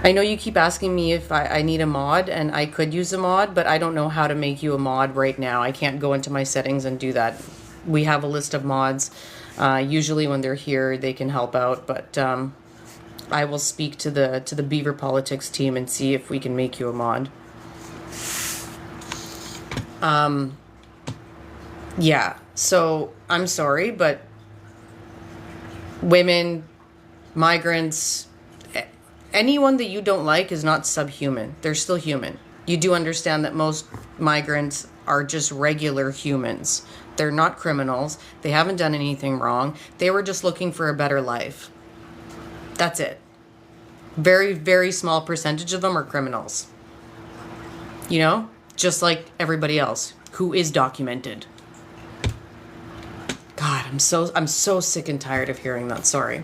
I know you keep asking me if I need a mod, and I could use a mod, but I don't know how to make you a mod right now. I can't go into my settings and do that. We have a list of mods. Usually when they're here, they can help out, but I will speak to the Beaver politics team and see if we can make you a mod. Yeah, so I'm sorry, but women, migrants, anyone that you don't like is not subhuman. They're still human. You do understand that most migrants are just regular humans. They're not criminals. They haven't done anything wrong. They were just looking for a better life. That's it. Very, very small percentage of them are criminals. You know? Just like everybody else who is documented. God, I'm so sick and tired of hearing that. Sorry.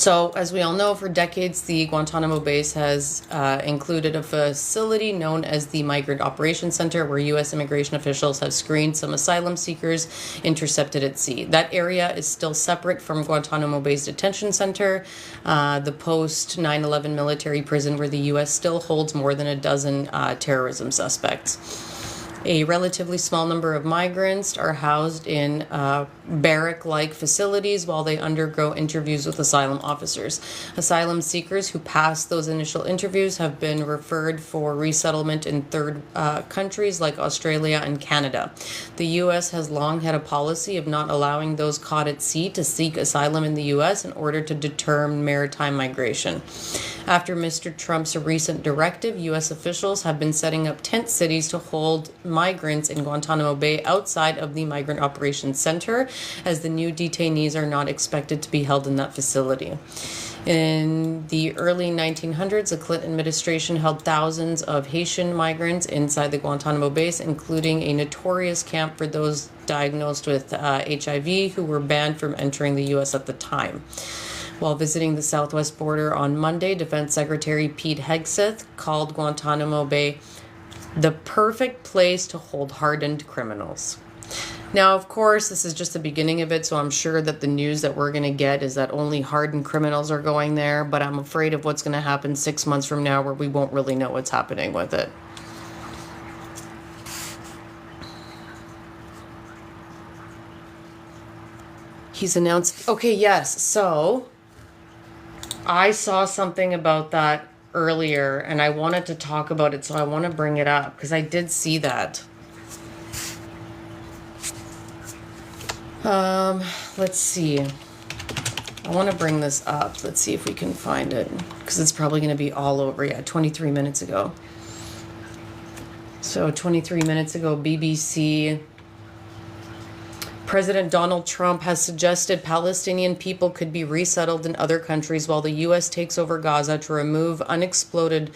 So, as we all know, for decades, the Guantanamo base has included a facility known as the Migrant Operations Center, where U.S. immigration officials have screened some asylum seekers intercepted at sea. That area is still separate from Guantanamo Bay's detention center, the post 9/11 military prison, where the U.S. still holds more than a dozen terrorism suspects. A relatively small number of migrants are housed in barrack-like facilities while they undergo interviews with asylum officers. Asylum seekers who pass those initial interviews have been referred for resettlement in third countries like Australia and Canada. The U.S. has long had a policy of not allowing those caught at sea to seek asylum in the U.S. in order to deter maritime migration. After Mr. Trump's recent directive, U.S. officials have been setting up tent cities to hold migrants in Guantanamo Bay outside of the Migrant Operations Center, as the new detainees are not expected to be held in that facility. In the early 1900s, the Clinton administration held thousands of Haitian migrants inside the Guantanamo base, including a notorious camp for those diagnosed with HIV who were banned from entering the U.S. at the time. While visiting the southwest border on Monday, Defense Secretary Pete Hegseth called Guantanamo Bay the perfect place to hold hardened criminals. Now, of course, this is just the beginning of it, so I'm sure that the news that we're going to get is that only hardened criminals are going there, but I'm afraid of what's going to happen 6 months from now, where we won't really know what's happening with it. He's announced... Okay, yes, so I saw something about that earlier, and I wanted to talk about it, so I want to bring it up, because I did see that. Let's see. I want to bring this up. Let's see if we can find it, because it's probably going to be all over. Yeah, 23 minutes ago. So 23 minutes ago, BBC. President Donald Trump has suggested Palestinian people could be resettled in other countries while the U.S. takes over Gaza to remove unexploded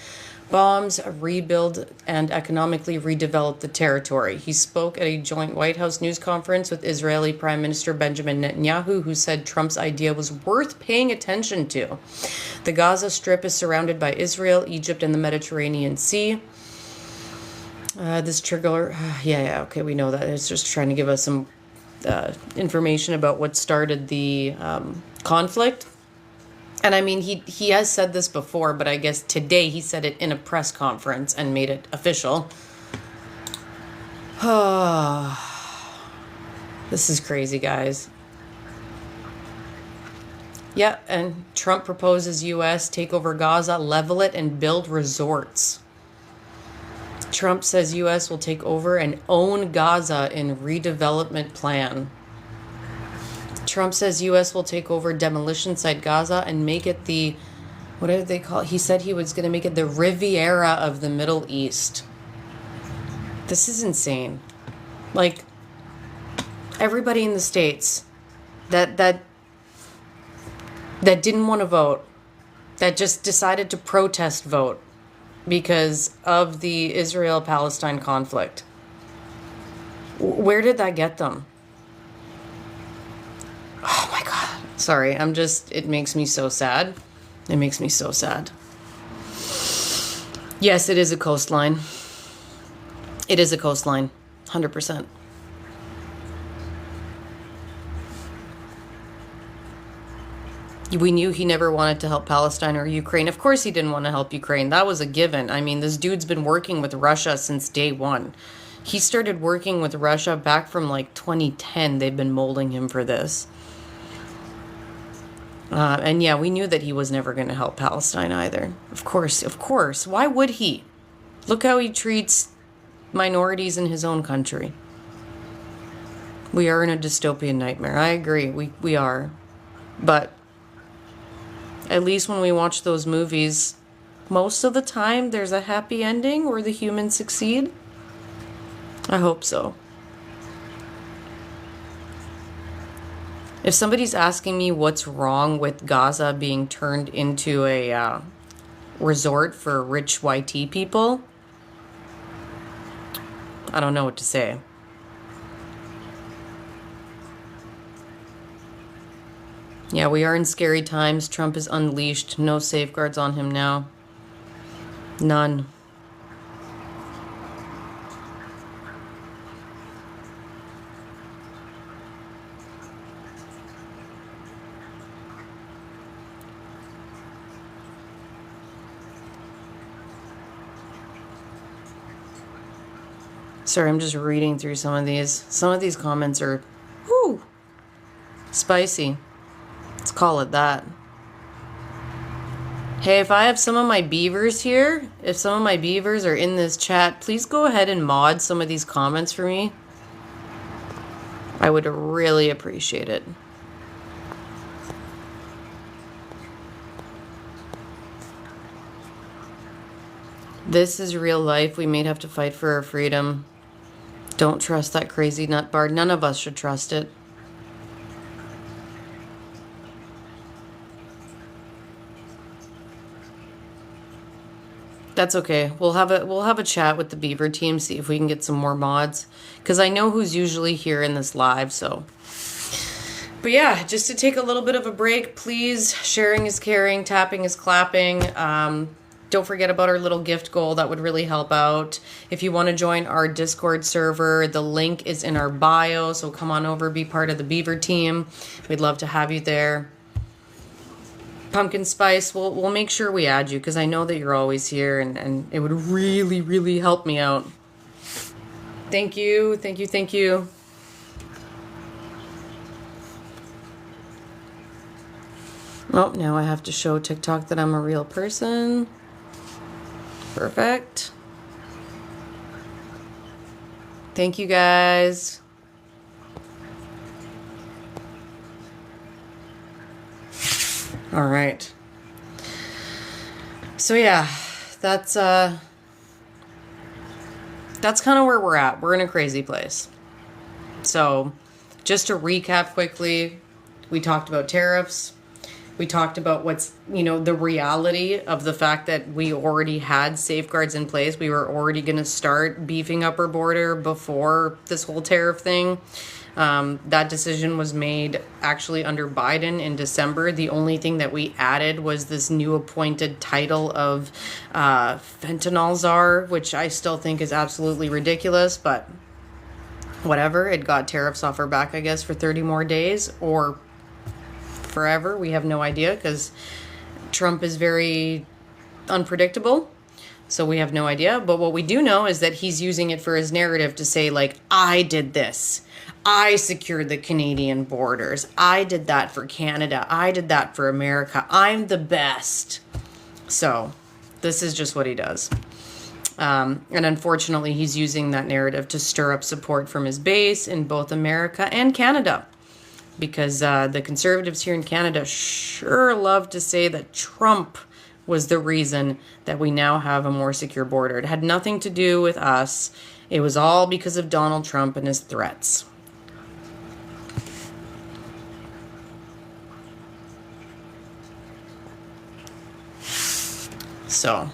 bombs, rebuild, and economically redevelop the territory. He spoke at a joint White House news conference with Israeli Prime Minister Benjamin Netanyahu, who said Trump's idea was worth paying attention to. The Gaza Strip is surrounded by Israel, Egypt, and the Mediterranean Sea. This trigger, okay, we know that. It's just trying to give us some information about what started the conflict. And I mean, he has said this before, but I guess today he said it in a press conference and made it official. This is crazy, guys. Yeah, and Trump proposes U.S. take over Gaza, level it, and build resorts. Trump says U.S. will take over and own Gaza in redevelopment plan. Trump says U.S. will take over demolition site Gaza and make it the, what did they call it? He said he was going to make it the Riviera of the Middle East. This is insane. Like, everybody in the States that didn't want to vote, that just decided to protest vote because of the Israel-Palestine conflict. Where did that get them? Oh my God. Sorry, it makes me so sad. It makes me so sad. Yes, it is a coastline. It is a coastline. 100%. We knew he never wanted to help Palestine or Ukraine. Of course he didn't want to help Ukraine. That was a given. I mean, this dude's been working with Russia since day one. He started working with Russia back from like 2010. They've been molding him for this. And yeah, we knew that he was never going to help Palestine either. Of course. Why would he? Look how he treats minorities in his own country. We are in a dystopian nightmare. I agree. We are. But at least when we watch those movies, most of the time there's a happy ending where the humans succeed. I hope so. If somebody's asking me what's wrong with Gaza being turned into a resort for rich YT people, I don't know what to say. Yeah, we are in scary times. Trump is unleashed. No safeguards on him now. None. Sorry, I'm just reading through some of these. Some of these comments are, whoo, spicy. Let's call it that. Hey, if I have some of my beavers here, if some of my beavers are in this chat, please go ahead and mod some of these comments for me. I would really appreciate it. This is real life. We may have to fight for our freedom. Don't trust that crazy nut bar. None of us should trust it. That's okay. We'll have a chat with the Beaver team, see if we can get some more mods, because I know who's usually here in this live. So, but yeah, just to take a little bit of a break, please. Sharing is caring, tapping is clapping. Don't forget about our little gift goal. That would really help out. If you want to join our Discord server, the link is in our bio. So come on over, be part of the Beaver team. We'd love to have you there. Pumpkin Spice, we'll make sure we add you, because I know that you're always here, and it would really, really help me out. Thank you, thank you, thank you. Oh, now I have to show TikTok that I'm a real person. Perfect. Thank you, guys. All right. So yeah, that's kind of where we're at. We're in a crazy place. So just to recap quickly, we talked about tariffs. We talked about what's, the reality of the fact that we already had safeguards in place. We were already going to start beefing up our border before this whole tariff thing. That decision was made actually under Biden in December. The only thing that we added was this new appointed title of fentanyl czar, which I still think is absolutely ridiculous, but whatever. It got tariffs off our back, I guess, for 30 more days or forever. We have no idea, because Trump is very unpredictable. So we have no idea. But what we do know is that he's using it for his narrative to say, like, I did this. I secured the Canadian borders. I did that for Canada. I did that for America. I'm the best. So this is just what he does. And unfortunately, he's using that narrative to stir up support from his base in both America and Canada. Because the conservatives here in Canada sure love to say that Trump was the reason that we now have a more secure border. It had nothing to do with us. It was all because of Donald Trump and his threats. So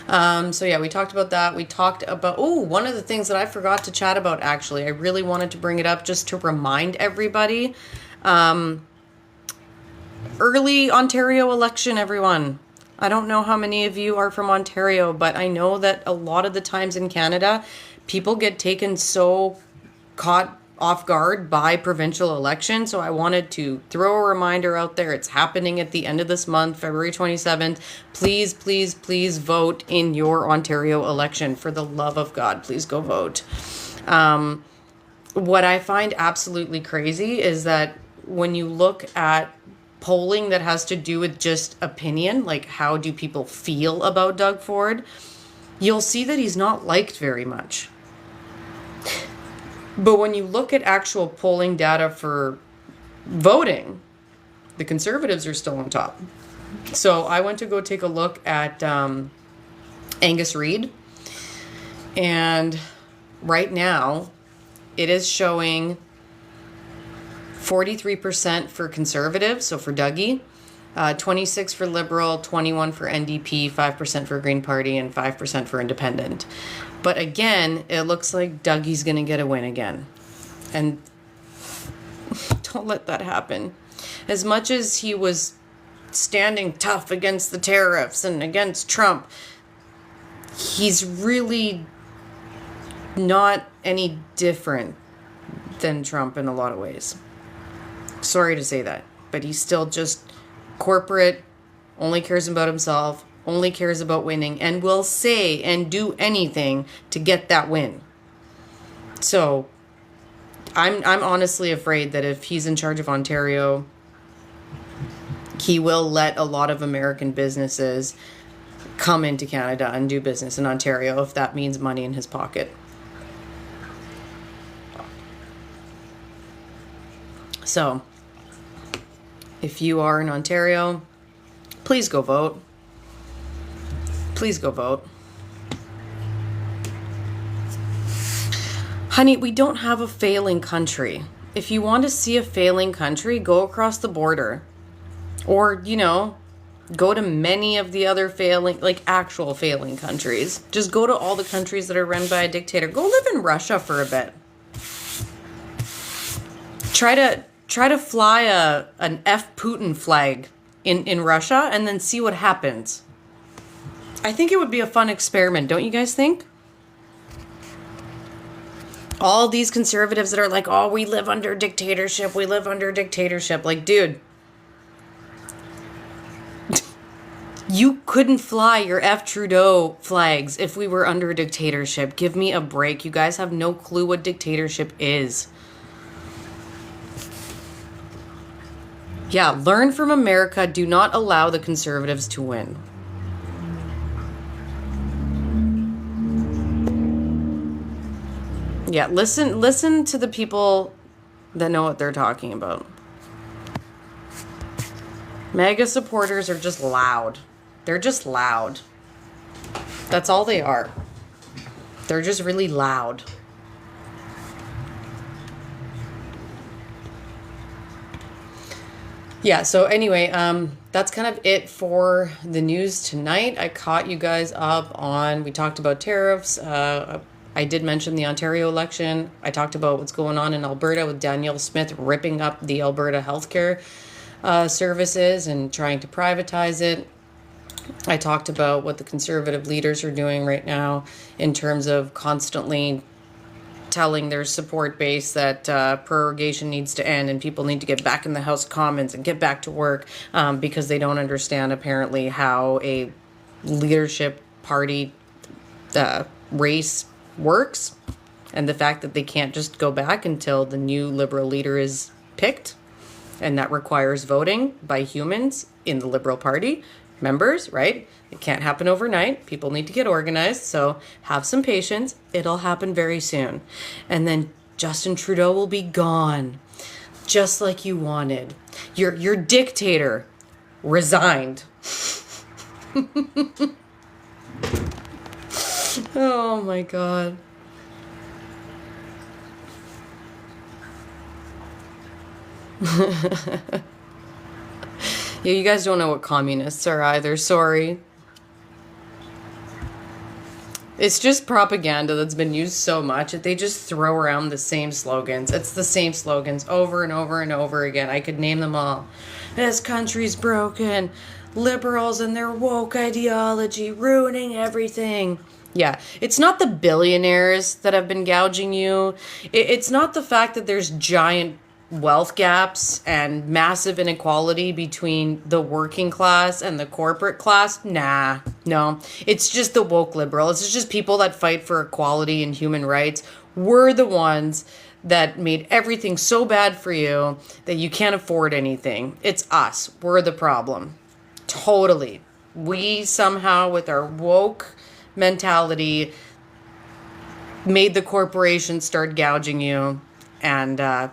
yeah, we talked about that. We talked about, one of the things that I forgot to chat about, actually. I really wanted to bring it up just to remind everybody. Early Ontario election, everyone. I don't know how many of you are from Ontario, but I know that a lot of the times in Canada, people get taken caught off guard by provincial elections. So I wanted to throw a reminder out there. It's happening at the end of this month, February 27th. Please, please, please vote in your Ontario election. For the love of God, please go vote. What I find absolutely crazy is that when you look at polling that has to do with just opinion, like how do people feel about Doug Ford, you'll see that he's not liked very much. But when you look at actual polling data for voting, the Conservatives are still on top. So I went to go take a look at Angus Reid. And right now, it is showing 43% for Conservative, so for Dougie, 26% for Liberal, 21% for NDP, 5% for Green Party, and 5% for Independent. But again, it looks like Dougie's going to get a win again. And don't let that happen. as much as he was standing tough against the tariffs and against Trump, he's really not any different than Trump in a lot of ways. Sorry to say that, but he's still just corporate, only cares about himself, only cares about winning, and will say and do anything to get that win. So I'm honestly afraid that if he's in charge of Ontario, he will let a lot of American businesses come into Canada and do business in Ontario if that means money in his pocket. So, if you are in Ontario, please go vote. Please go vote. Honey, we don't have a failing country. If you want to see a failing country, go across the border. Or, you know, go to many of the other failing, like actual failing countries. Just go to all the countries that are run by a dictator. Go live in Russia for a bit. Try to fly an F Putin flag in Russia and then see what happens. I think it would be a fun experiment, don't you guys think? All these conservatives that are like, oh, we live under dictatorship, we live under dictatorship. Like, dude, you couldn't fly your F Trudeau flags if we were under a dictatorship. Give me a break. You guys have no clue what dictatorship is. Yeah, learn from America. Do not allow the conservatives to win. Yeah, listen to the people that know what they're talking about. MAGA supporters are just loud. They're just loud. That's all they are. They're just really loud. Yeah, so anyway, that's kind of it for the news tonight. I caught you guys up on, we talked about tariffs. I did mention the Ontario election. I talked about what's going on in Alberta with Danielle Smith ripping up the Alberta healthcare services and trying to privatize it. I talked about what the conservative leaders are doing right now in terms of constantly telling their support base that prorogation needs to end and people need to get back in the House of Commons and get back to work because they don't understand apparently how a leadership party race works, and the fact that they can't just go back until the new Liberal leader is picked, and that requires voting by humans in the Liberal Party members, right? It can't happen overnight. People need to get organized, so have some patience. It'll happen very soon. And then Justin Trudeau will be gone, just like you wanted. Your dictator resigned. Oh my God. Yeah, you guys don't know what communists are either. Sorry. It's just propaganda that's been used so much that they just throw around the same slogans. It's the same slogans over and over and over again. I could name them all. This country's broken. Liberals and their woke ideology ruining everything. Yeah, it's not the billionaires that have been gouging you. It's not the fact that there's giant wealth gaps and massive inequality between the working class and the corporate class. Nah, no. It's just the woke liberals. It's just people that fight for equality and human rights. We're the ones that made everything so bad for you that you can't afford anything. It's us. We're the problem. Totally. We somehow, with our woke mentality, made the corporations start gouging you, and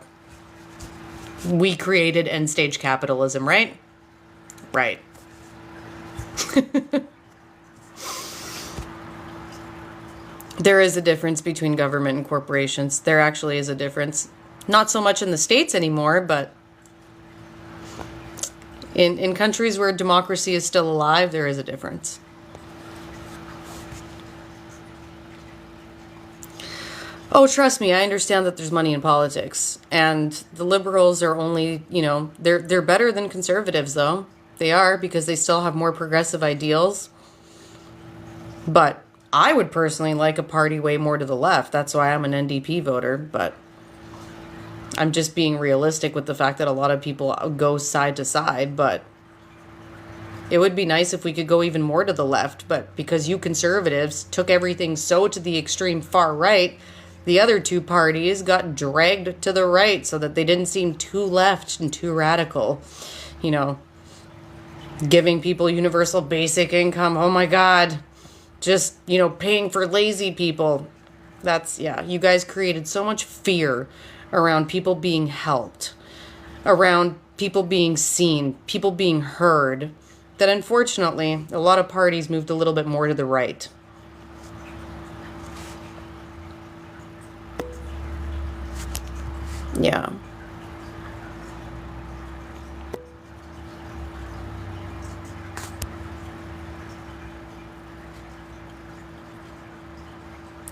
we created end stage capitalism, right? Right. There is a difference between government and corporations. There actually is a difference. Not so much in the States anymore, but in countries where democracy is still alive, there is a difference. Oh, trust me, I understand that there's money in politics, and the liberals are only, they're better than conservatives, though. They are, because they still have more progressive ideals. But I would personally like a party way more to the left. That's why I'm an NDP voter, but I'm just being realistic with the fact that a lot of people go side to side, but it would be nice if we could go even more to the left. But because you conservatives took everything so to the extreme far right, the other two parties got dragged to the right so that they didn't seem too left and too radical. Giving people universal basic income. Oh my God. Just, paying for lazy people. You guys created so much fear around people being helped, around people being seen, people being heard, that unfortunately a lot of parties moved a little bit more to the right. Yeah.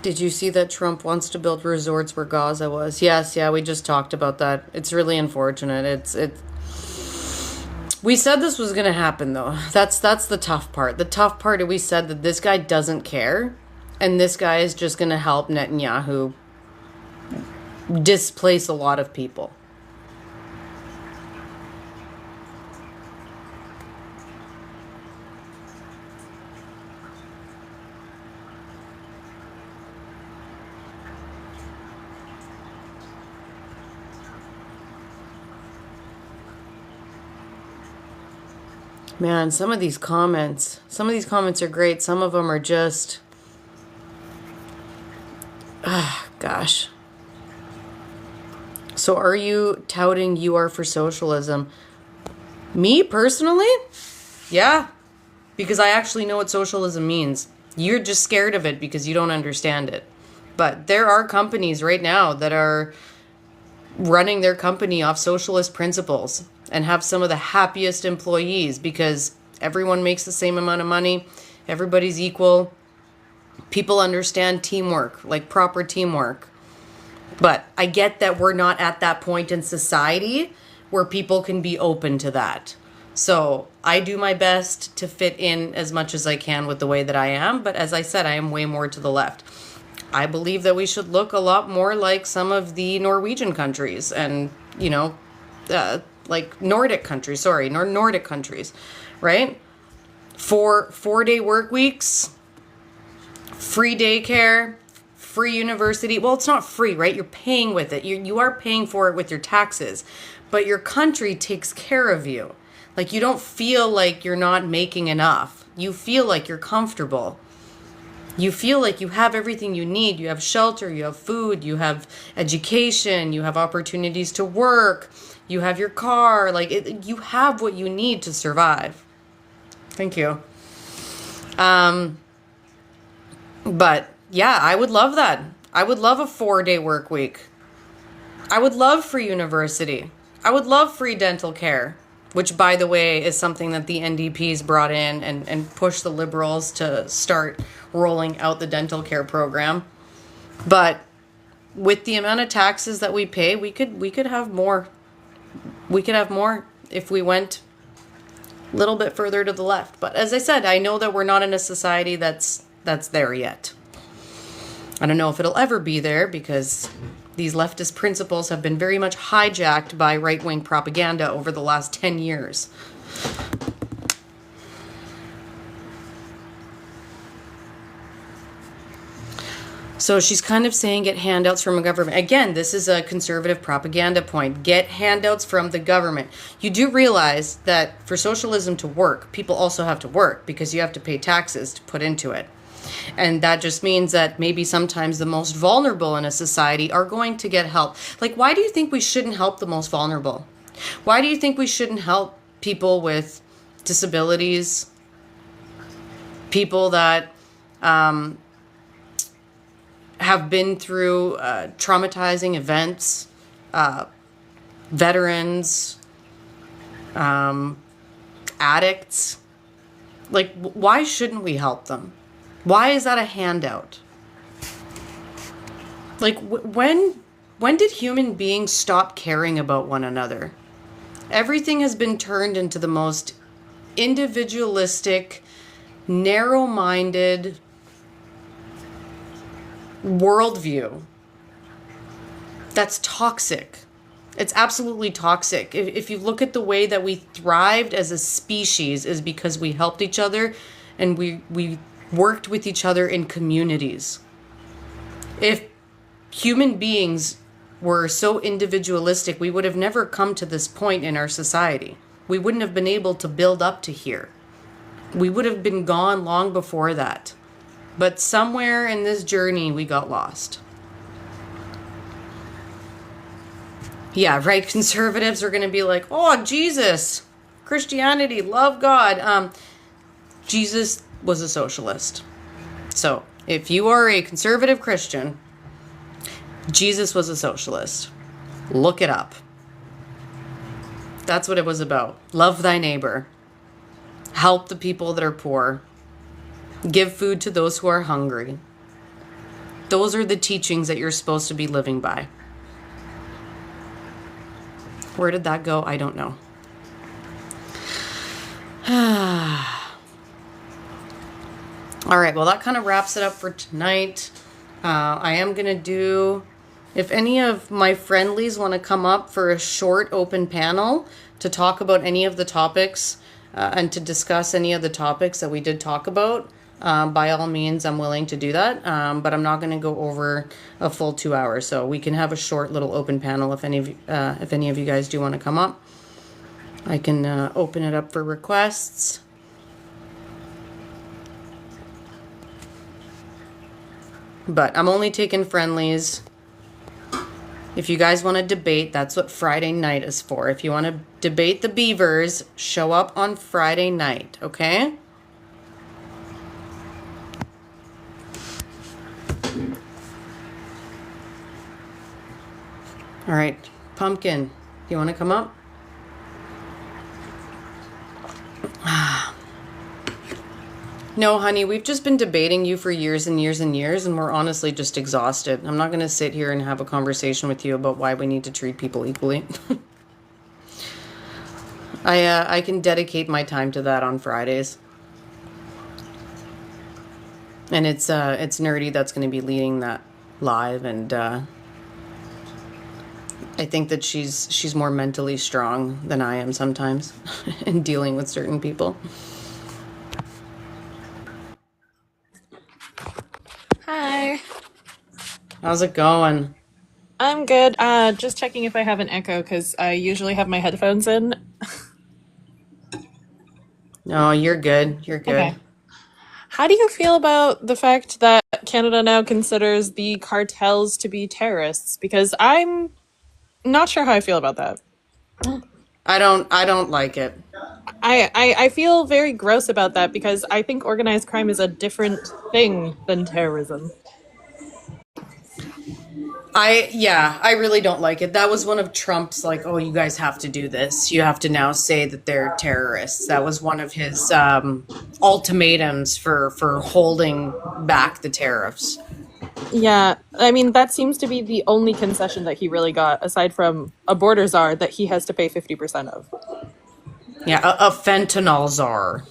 Did you see that Trump wants to build resorts where Gaza was? Yes, yeah, we just talked about that. It's really unfortunate. We said this was going to happen, though. That's the tough part. The tough part is we said that this guy doesn't care, and this guy is just going to help Netanyahu displace a lot of people. Man, some of these comments are great. Some of them are just, gosh. So are you touting you are for socialism? Me personally? Yeah, because I actually know what socialism means. You're just scared of it because you don't understand it. But there are companies right now that are running their company off socialist principles and have some of the happiest employees because everyone makes the same amount of money. Everybody's equal. People understand teamwork, like proper teamwork. But I get that we're not at that point in society where people can be open to that. So I do my best to fit in as much as I can with the way that I am. But as I said, I am way more to the left. I believe that we should look a lot more like some of the Norwegian countries and, like Nordic countries, Nordic countries, right? 4-day work weeks, free daycare, free university. Well, it's not free, right? You're paying with it. You are paying for it with your taxes, but your country takes care of you. Like, you don't feel like you're not making enough. You feel like you're comfortable. You feel like you have everything you need. You have shelter, you have food, you have education, you have opportunities to work, you have your car. You have what you need to survive. Thank you. But yeah, I would love that. I would love a 4-day work week. I would love free university. I would love free dental care, which, by the way, is something that the NDPs brought in and pushed the Liberals to start rolling out the dental care program. But with the amount of taxes that we pay, we could have more. We could have more if we went a little bit further to the left. But as I said, I know that we're not in a society that's there yet. I don't know if it'll ever be there because these leftist principles have been very much hijacked by right-wing propaganda over the last 10 years. So she's kind of saying get handouts from a government. Again, this is a conservative propaganda point. Get handouts from the government. You do realize that for socialism to work, people also have to work because you have to pay taxes to put into it. And that just means that maybe sometimes the most vulnerable in a society are going to get help. Like, why do you think we shouldn't help the most vulnerable? Why do you think we shouldn't help people with disabilities, people that have been through traumatizing events, veterans, addicts? Like, why shouldn't we help them? Why is that a handout? Like when did human beings stop caring about one another? Everything has been turned into the most individualistic, narrow-minded worldview. That's toxic. It's absolutely toxic. If you look at the way that we thrived as a species is because we helped each other and we worked with each other in communities. If human beings were so individualistic, we would have never come to this point in our society. We wouldn't have been able to build up to here. We would have been gone long before that. But somewhere in this journey, we got lost. Yeah, right. Conservatives are going to be like, oh, Jesus, Christianity, love God. Jesus was a socialist. So if you are a conservative Christian, Jesus was a socialist. Look it up. That's what it was about. Love thy neighbor. Help the people that are poor. Give food to those who are hungry. Those are the teachings that you're supposed to be living by. Where did that go? I don't know. All right, well, that kind of wraps it up for tonight. I am going to do, if any of my friendlies want to come up for a short open panel to talk about any of the topics and to discuss any of the topics that we did talk about, by all means, I'm willing to do that. But I'm not going to go over a full 2 hours. So we can have a short little open panel if any of you guys do want to come up. I can open it up for requests. But I'm only taking friendlies. If you guys want to debate, that's what Friday night is for. If you want to debate the Beavers, show up on Friday night, okay? All right, Pumpkin, do you want to come up? No, honey, we've just been debating you for years and years and years, and we're honestly just exhausted. I'm not going to sit here and have a conversation with you about why we need to treat people equally. I can dedicate my time to that on Fridays. And it's Nerdy that's going to be leading that live, and I think that she's more mentally strong than I am sometimes in dealing with certain people. Hi. How's it going? I'm good. Just checking if I have an echo because I usually have my headphones in. No, you're good. You're good. Okay. How do you feel about the fact that Canada now considers the cartels to be terrorists? Because I'm not sure how I feel about that. I don't like it. I feel very gross about that because I think organized crime is a different thing than terrorism. I really don't like it. That was one of Trump's, like, oh, you guys have to do this. You have to now say that they're terrorists. That was one of his ultimatums for holding back the tariffs. Yeah, I mean, that seems to be the only concession that he really got, aside from a border czar that he has to pay 50% of. Yeah, a fentanyl czar.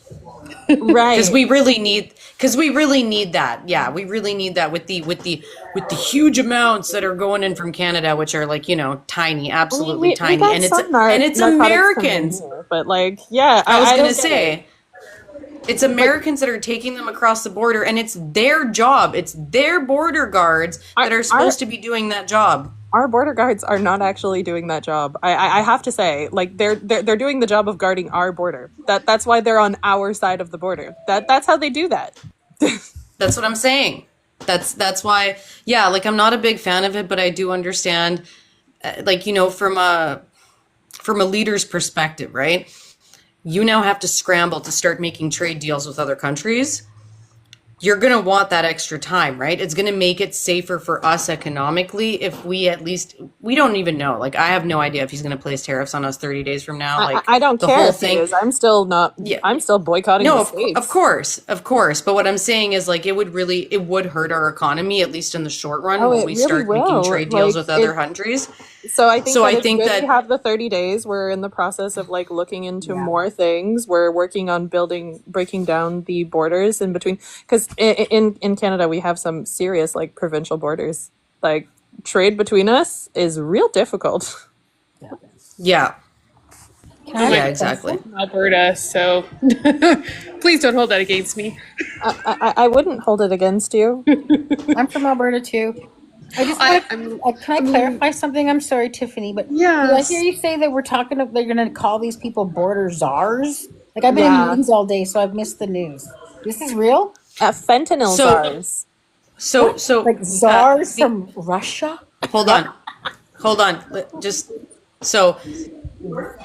Because Right. we really need that. Yeah, we really need that with the huge amounts that are going in from Canada, which are, like, tiny, I mean, absolutely we tiny, got and it's some and it's narcotics coming in Americans. here, but like, yeah, I was I gonna don't get it. say it's Like, Americans that are taking them across the border, and it's their job. It's their border guards that our are our supposed to be doing that job. our border guards are not actually doing that job. I have to say, like, they're doing the job of guarding our border. That's why they're on our side of the border. That's how they do that. That's what I'm saying. That's why. Yeah, like, I'm not a big fan of it, but I do understand. Like, from a leader's perspective, right? You now have to scramble to start making trade deals with other countries. you're going to want that extra time, right? It's going to make it safer for us economically if we at least, we don't even know. Like, I have no idea if he's going to place tariffs on us 30 days from now. Like, I don't the care whole if he thing. is. I'm still not. Yeah. I'm still boycotting No, the of states. course, of course. But what I'm saying is, like, it would hurt our economy, at least in the short run, Oh, when it we really start making will. trade deals Like with other it. countries. So I think So that I it's think good we that, have the 30 days. We're in the process of like looking into Yeah. more things. We're working on breaking down the borders in between. Because in Canada, we have some serious like provincial borders. Like trade between us is real difficult. Yeah. yeah, Can I yeah, ask a exactly. question? Alberta, so please don't hold that against me. I wouldn't hold it against you. I'm from Alberta too. I just I, want I'm, to. Can I I mean, clarify something? I'm sorry, Tiffany, but did I hear yes, you say that we're talking? They're going to call these people border czars? Like I've been in Yeah. meetings all day, so I've missed the news. This is real. Fentanyl So, czars. What? so, Like czars the, from Russia? hold on, hold on. Just so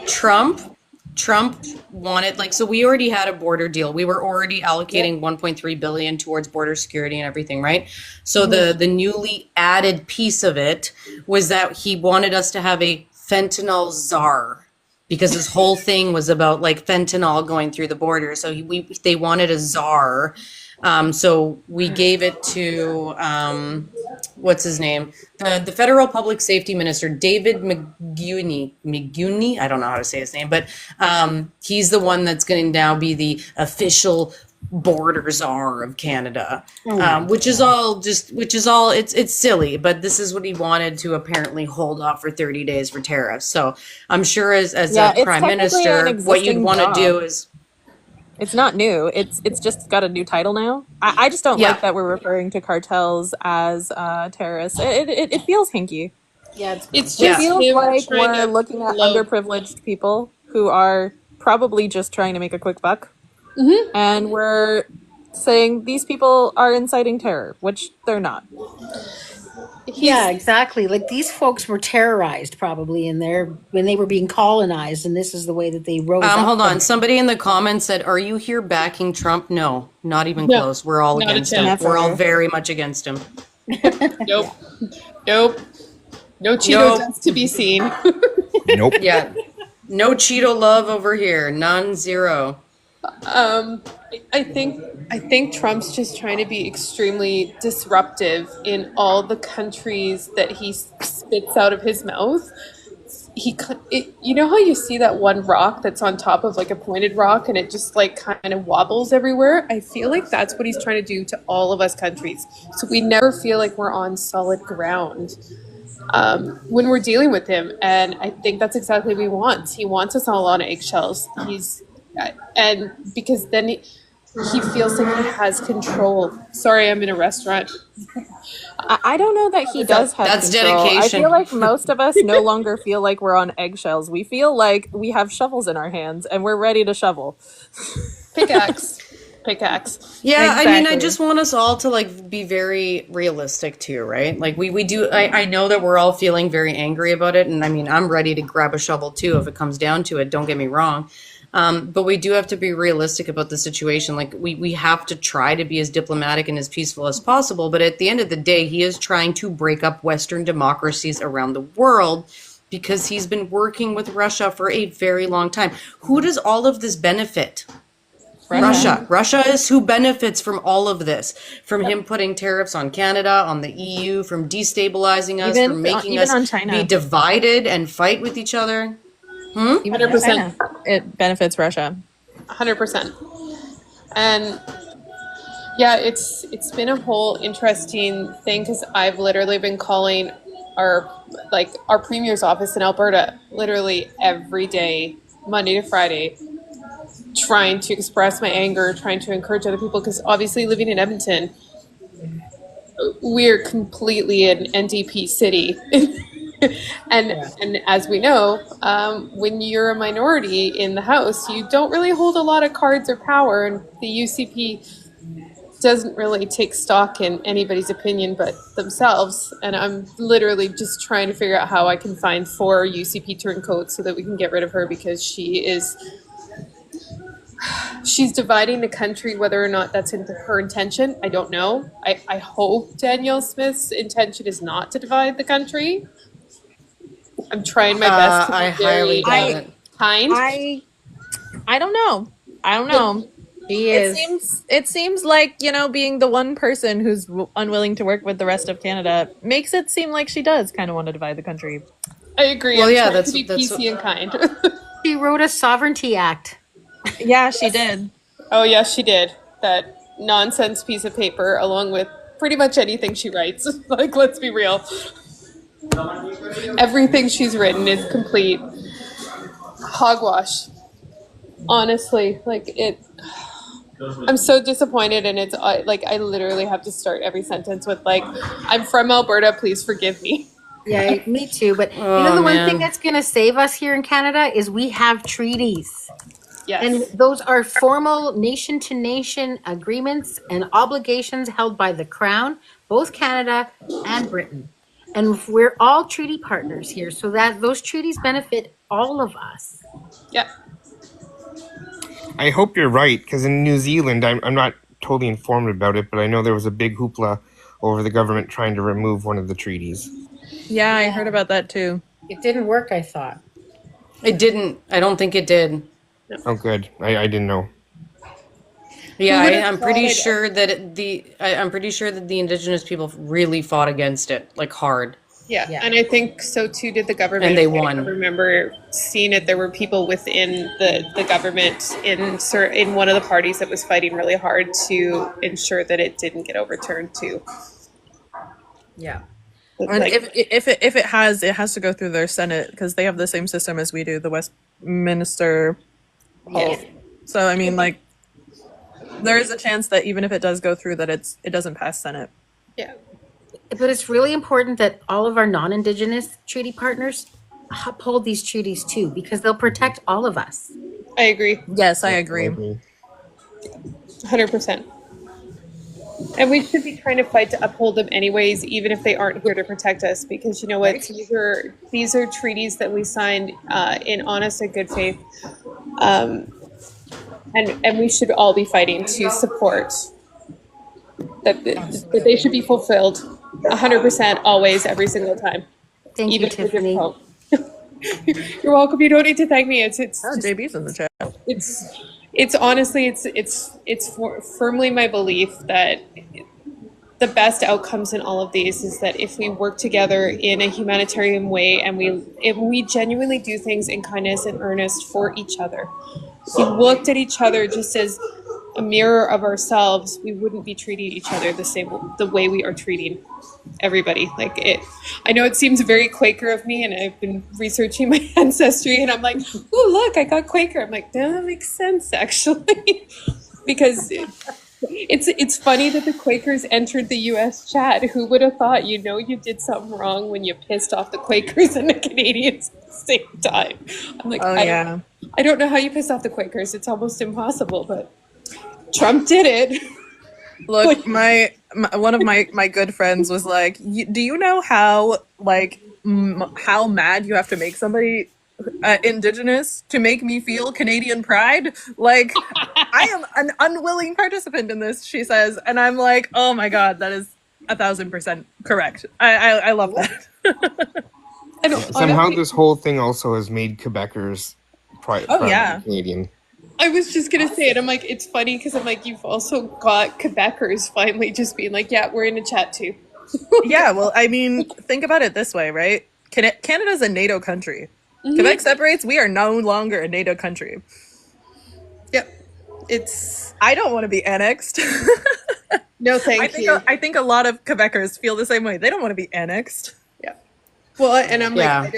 Trump Trump wanted, like, so we already had a border deal. We were already Yep. allocating 1.3 billion towards border security and everything, right? So Hmm. the newly added piece of it was that he wanted us to have a fentanyl czar, because his whole thing was about like fentanyl going through the border. So they wanted a czar. So we gave it to what's his name? The federal public safety minister, David McGuney. I don't know how to say his name, but he's the one that's going to now be the official border czar of Canada, Oh my which is God. all it's silly, but this is what he wanted to apparently hold off for 30 days for tariffs. So I'm sure as a Yeah, it's prime technically an minister, what you'd existing want to do job. is, It's not new. It's just got a new title now. I just don't like yeah, that we're referring to cartels as terrorists. It feels hinky. Yeah, it's it's gross. It yeah. just feels him like trying we're to looking at blow. underprivileged people who are probably just trying to make a quick buck, and we're saying these people are inciting terror, which they're not. Yeah, He's exactly. Like these folks were terrorized probably in there when they were being colonized, and this is the way that they rose up Hold from on. it. Somebody in the comments said, "Are you here backing Trump?" No, not even no, close. We're all not a against him. chance. We're all Never. very much against him. Yeah. Nope, nope, no Cheeto Nope. dust to be seen. Nope. Yeah. No Cheeto love over here. None, zero. Um, I think Trump's just trying to be extremely disruptive in all the countries that he spits out of his mouth. You know how you see that one rock that's on top of like a pointed rock and it just like kind of wobbles everywhere? I feel like that's what he's trying to do to all of us countries. So we never feel like we're on solid ground when we're dealing with him. And I think that's exactly what he wants. He wants us all on eggshells. And because then he feels like he has control. Sorry, I'm in a restaurant. I don't know that he does have That's control. I feel dedication. like most of us no longer feel like we're on eggshells. We feel like we have shovels in our hands and we're ready to shovel. Pickaxe. Pickaxe. Yeah, I mean, I Exactly. just want us all to like be very realistic too, right? Like we do. I know that we're all feeling very angry about it, and I mean, I'm ready to grab a shovel too if it comes down to it. Don't get me wrong. But we do have to be realistic about the situation. Like we have to try to be as diplomatic and as peaceful as possible. But at the end of the day, he is trying to break up Western democracies around the world because he's been working with Russia for a very long time. Who does all of this benefit? Russia. Russia. Russia is who benefits from all of this, from him putting tariffs on Canada, on the EU, from destabilizing us, from making Even us on be China. divided and fight with each other. Even on 100%. China. It benefits Russia. 100%. And yeah, it's been a whole interesting thing because I've literally been calling our our premier's office in Alberta literally every day, Monday to Friday, trying to express my anger, trying to encourage other people because obviously living in Edmonton, we're completely an NDP city. and Yeah. and as we know, when you're a minority in the House, you don't really hold a lot of cards or power, and the UCP doesn't really take stock in anybody's opinion but themselves. And I'm literally just trying to figure out how I can find 4 UCP turncoats so that we can get rid of her because she is she's dividing the country. Whether or not that's in her intention, I don't know. I hope Danielle Smith's intention is not to divide the country. I'm trying my best to I be highly very doubt it. kind. I don't know. I don't know. She It is. seems like, being the one person who's unwilling to work with the rest of Canada makes it seem like she does kind of want to divide the country. I agree. Well, I'm yeah, trying to be PC and kind. She wrote a sovereignty act. Yeah, she did. Oh, yes, she did. That nonsense piece of paper, along with pretty much anything she writes. Like, let's be real. Everything she's written is complete hogwash. Honestly, like it. I'm so disappointed, and it's like I literally have to start every sentence with like, "I'm from Alberta. Please forgive me." Yeah, me too. But Oh, the one thing man. that's going to save us here in Canada is we have treaties. Yes. And those are formal nation to nation agreements and obligations held by the Crown, both Canada and Britain. And we're all treaty partners here, so that those treaties benefit all of us. Yeah. I hope you're right, because in New Zealand, I'm not totally informed about it, but I know there was a big hoopla over the government trying to remove one of the treaties. Yeah, I heard about that too. It didn't work, I thought. It didn't. I don't think it did. Oh, good. I didn't know. Yeah, Who would have I'm pretty thought? sure that I'm pretty sure that the Indigenous people really fought against it, like hard. Yeah. Yeah. And I think so too did the government. And they I won. remember seeing it. There were people within the government in one of the parties that was fighting really hard to ensure that it didn't get overturned too. Yeah. And Like, if it has to go through their Senate because they have the same system as we do, the Westminster Hall. yeah. So I mean, like, there is a chance that even if it does go through, that it doesn't pass Senate. Yeah. But it's really important that all of our non-Indigenous treaty partners uphold these treaties too, because they'll protect all of us. I agree. Yes, I agree. 100%. And we should be trying to fight to uphold them anyways, even if they aren't here to protect us, because you know what? These are treaties that we signed in honest and good faith, and we should all be fighting to support that they should be fulfilled 100%, always, every single time. Thank Even you, if they're Tiffany. difficult. You're welcome. You don't need to thank me. It's Oh, just, JB's in the chat. it's honestly firmly my belief that the best outcomes in all of these is that if we work together in a humanitarian way and we genuinely do things in kindness and earnest for each other. If we looked at each other just as a mirror of ourselves, we wouldn't be treating each other the way we are treating everybody. Like it, I know it seems very Quaker of me, and I've been researching my ancestry, and I'm like, oh look, I got Quaker. I'm like, that makes sense actually, because it's funny that the Quakers entered the U.S. chat. Who would have thought? You know, you did something wrong when you pissed off the Quakers and the Canadians at the same time. I'm like, Oh yeah. I don't know how you pissed off the Quakers. It's almost impossible, but Trump did it. Look, my one of my good friends was like, "Do you know how how mad you have to make somebody Indigenous to make me feel Canadian pride? Like, I am an unwilling participant in this," she says, and I'm like, "Oh my god, that is 1,000% correct." I love that. And Somehow honestly, this whole thing also has made Quebecers proud yeah. of Canadian. I was just gonna say it. I'm like, it's funny because I'm like, you've also got Quebecers finally just being like, yeah, we're in a chat too. Yeah, well, I mean, think about it this way, right? Canada's a NATO country. Quebec separates, we are no longer a NATO country. Yep. It's I don't want to be annexed. no thank you. I think a lot of Quebecers feel the same way. They don't want to be annexed. Yeah. Well, and I'm Yeah. like,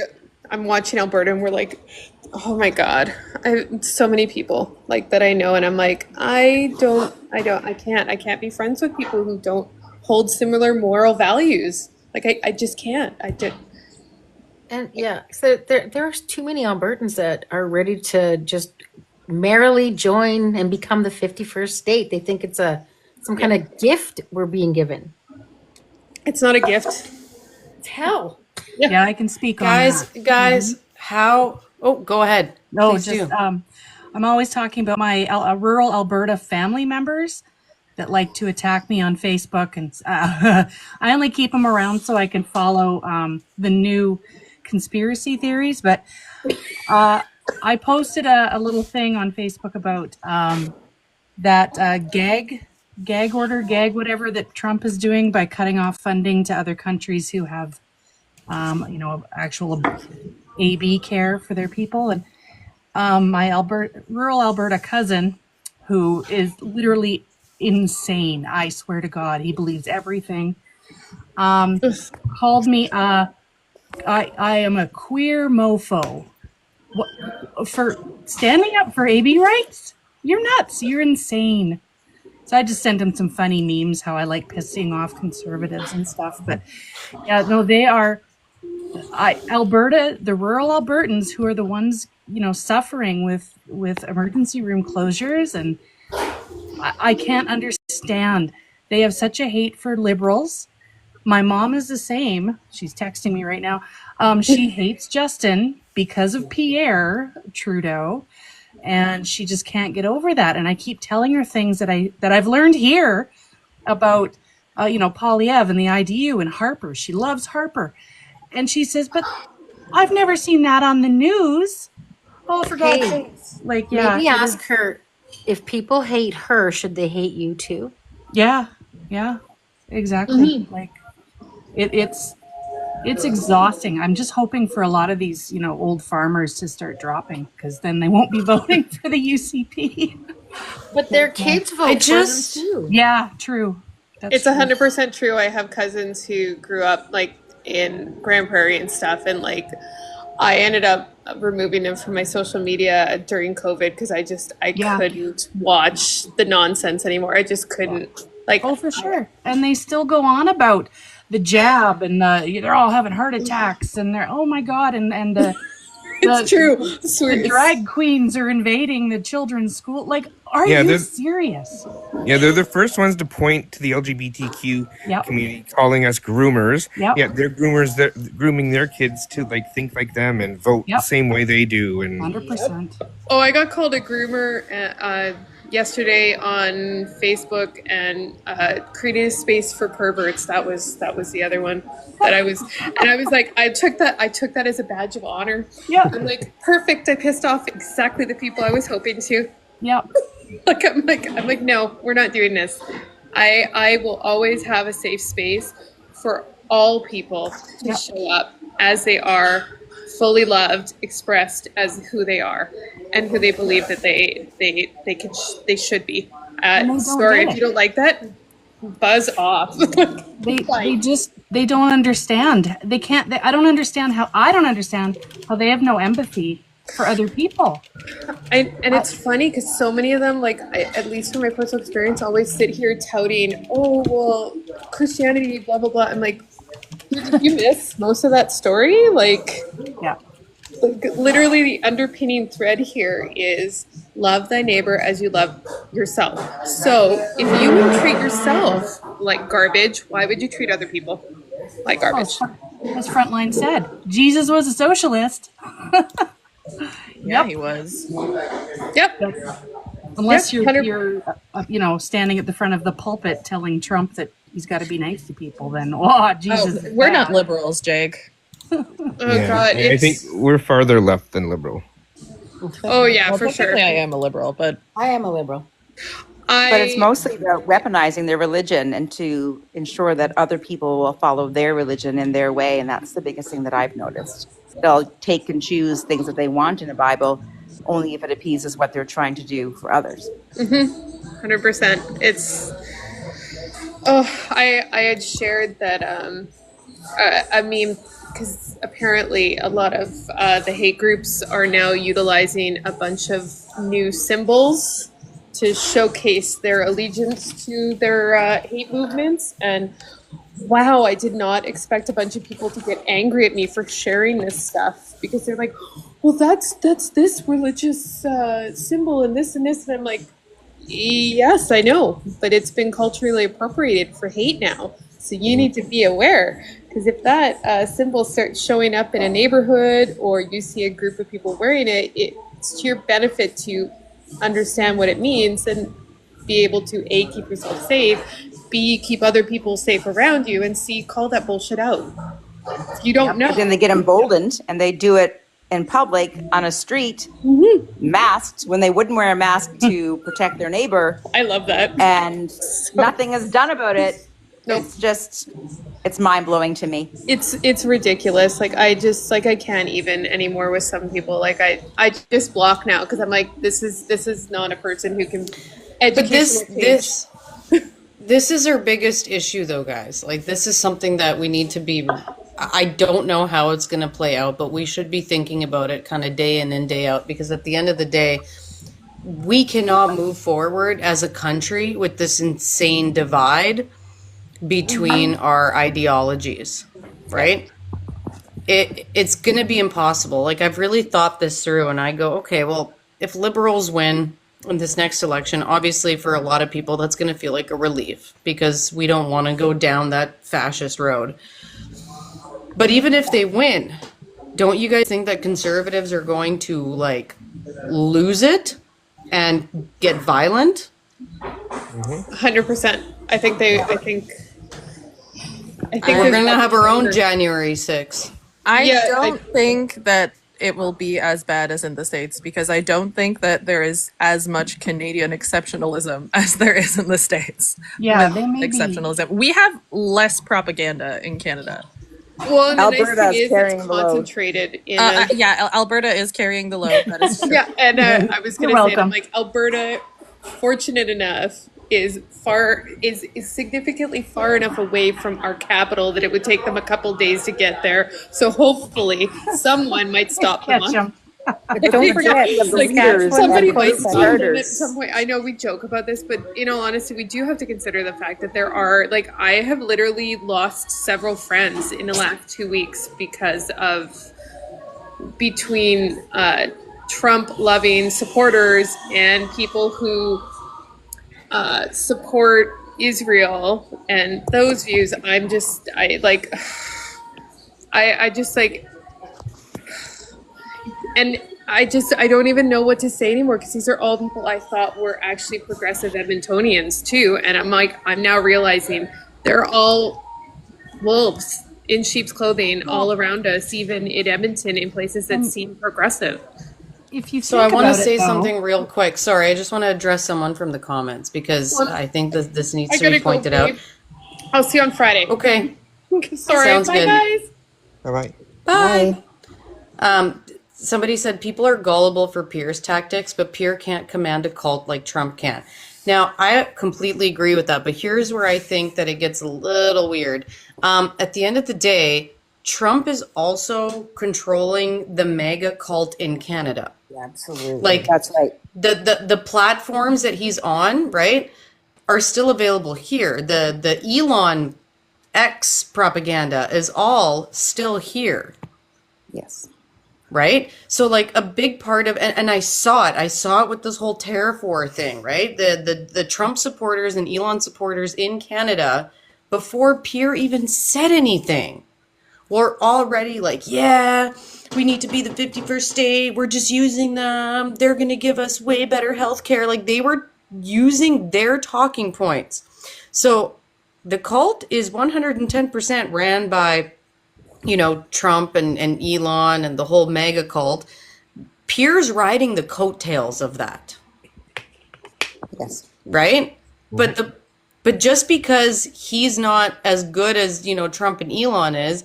I'm watching Alberta, and we're like, oh my god, so many people like that I know, and I'm like, I can't be friends with people who don't hold similar moral values. Like I just can't. I did. And yeah, so there's too many Albertans that are ready to just merrily join and become the 51st state. They think it's some kind of gift we're being given. It's not a gift. It's hell. Yeah, I can speak on Guys, that. guys, how? Oh, go ahead. No, Please just do. I'm always talking about my rural Alberta family members that like to attack me on Facebook, and I only keep them around so I can follow the new conspiracy theories. But I posted a little thing on Facebook about that gag order, whatever that Trump is doing by cutting off funding to other countries who have, actual AB care for their people. And my rural Alberta cousin, who is literally insane, I swear to God, he believes everything, called me, I am a queer mofo. What, for standing up for AB rights? You're nuts. You're insane. So I just sent him some funny memes, how I like pissing off conservatives and stuff. But yeah, no, they are Alberta, the rural Albertans who are the ones, suffering with emergency room closures. And I can't understand. They have such a hate for liberals. My mom is the same. She's texting me right now. She hates Justin because of Pierre Trudeau, and she just can't get over that. And I keep telling her things that I've learned here about, Polyev and the IDU and Harper. She loves Harper, and she says, "But I've never seen that on the news." Oh, for God's Hey, sakes! Like, yeah, maybe ask her, if people hate her, should they hate you too? yeah, exactly. Like, it's exhausting. I'm just hoping for a lot of these, old farmers to start dropping, because then they won't be voting for the UCP. But their kids vote for them too. Yeah, true. It's 100% true. I have cousins who grew up like in Grand Prairie and stuff, and like I ended up removing them from my social media during COVID because I couldn't watch the nonsense anymore. I just couldn't. Like, oh, for sure. And they still go on about the jab, and they're all having heart attacks, and they're, oh my God, and it's true. The drag queens are invading the children's school. Like, are you serious? Yeah, they're the first ones to point to the LGBTQ community, calling us groomers. Yeah, they're groomers. They're grooming their kids to think like them and vote the same way they do. And 100%. Oh, I got called a groomer yesterday on Facebook, and creating a space for perverts. That was the other one that I was, and I was like, I took that as a badge of honor. Yeah, I'm like, perfect. I pissed off exactly the people I was hoping to. Yeah. I'm like, no, we're not doing this. I will always have a safe space for all people to show up as they are, fully loved, expressed as who they are, and who they believe that they should be. Sorry if you don't like that. Buzz off. they don't understand. They can't. I don't understand how they have no empathy for other people. And it's funny because so many of them, at least from my personal experience, always sit here touting, oh, well, Christianity, blah, blah, blah. I'm like, did you miss most of that story? Literally the underpinning thread here is love thy neighbor as you love yourself. So if you would treat yourself like garbage, why would you treat other people like garbage? As Frontline said, Jesus was a socialist. Yeah, he was. Yep. Unless you're standing at the front of the pulpit telling Trump that he's got to be nice to people, then Jesus. We're not liberals, Jake. God! I think we're farther left than liberal. Oh yeah, for sure. I am a liberal, but I am a liberal. But it's mostly about weaponizing their religion and to ensure that other people will follow their religion in their way. And that's the biggest thing that I've noticed. They'll take and choose things that they want in the Bible only if it appeases what they're trying to do for others. 100%. It's, I had shared that a meme, because apparently a lot of the hate groups are now utilizing a bunch of new symbols to showcase their allegiance to their hate movements. And wow, I did not expect a bunch of people to get angry at me for sharing this stuff, because they're like, well, that's this religious symbol and this and this. And I'm like, yes, I know, but it's been culturally appropriated for hate now. So you need to be aware, because if that symbol starts showing up in a neighborhood or you see a group of people wearing it, it's to your benefit to understand what it means and be able to A, keep yourself safe, B, keep other people safe around you, and C, call that bullshit out. You don't know. But then they get emboldened and they do it in public on a street, masked, when they wouldn't wear a mask to protect their neighbor. I love that. And nothing is done about it. Nope. It's just, it's mind blowing to me. It's ridiculous. Like I can't even anymore with some people. Like I just block now because I'm like, this is not a person who can But this this is our biggest issue though, guys. Like this is something that we need to be, I don't know how it's going to play out, but we should be thinking about it kind of day in and day out, because at the end of the day, we cannot move forward as a country with this insane divide between our ideologies, right? It's going to be impossible. Like I've really thought this through and I go, okay, well, if liberals win in this next election, obviously for a lot of people, that's going to feel like a relief because we don't want to go down that fascist road. But even if they win, don't you guys think that conservatives are going to like lose it and get violent? 100%. I think We're going to have our own January 6th. I don't think that it will be as bad as in the States, because I don't think that there is as much Canadian exceptionalism as there is in the States. Yeah, With they may be. exceptionalism. We have less propaganda in Canada. Well, and the nice Alberta thing is is carrying it's the load. concentrated in Alberta is carrying the load. That is true. yeah, and I was You're gonna say, I'm welcome. like Alberta, fortunate enough, is significantly far enough away from our capital that it would take them a couple days to get there. So hopefully, someone might stop them. Catch 'em. But don't forget the Like, leaders somebody and might the stop them at starters. some point. I know we joke about this, but in all honesty, we do have to consider the fact that there are, like, I have literally lost several friends in the last 2 weeks because of between Trump-loving supporters and people who support Israel and those views. I just like, and I don't even know what to say anymore, because these are all people I thought were actually progressive Edmontonians too, and I'm now realizing they're all wolves in sheep's clothing all around us, even in Edmonton, in places that seem progressive. If you So I think want to about it, say though, something real quick. Sorry, I just want to address someone from the comments because Well, I think that this needs I to be gotta go, pointed out. babe. I'll see you on Friday. Okay, Sorry. Sounds Bye, good. guys. All right. bye. Somebody said people are gullible for Pierre's tactics, but Pierre can't command a cult like Trump can. Now, I completely agree with that, but here's where I think that it gets a little weird. At the end of the day, Trump is also controlling the mega cult in Canada. Absolutely. Like That's right. the platforms that he's on, right, are still available here. The Elon X propaganda is all still here. Yes. Right? So like a big part of, and I saw it with this whole tariff war thing, right? The Trump supporters and Elon supporters in Canada, before Pierre even said anything, were already like, yeah, we need to be the 51st state. We're just using them. They're going to give us way better health care. Like they were using their talking points. So the cult is 110% ran by, you know, Trump and Elon and the whole mega cult. Pierre's riding the coattails of that. Yes. Right? But just because he's not as good as, you know, Trump and Elon is,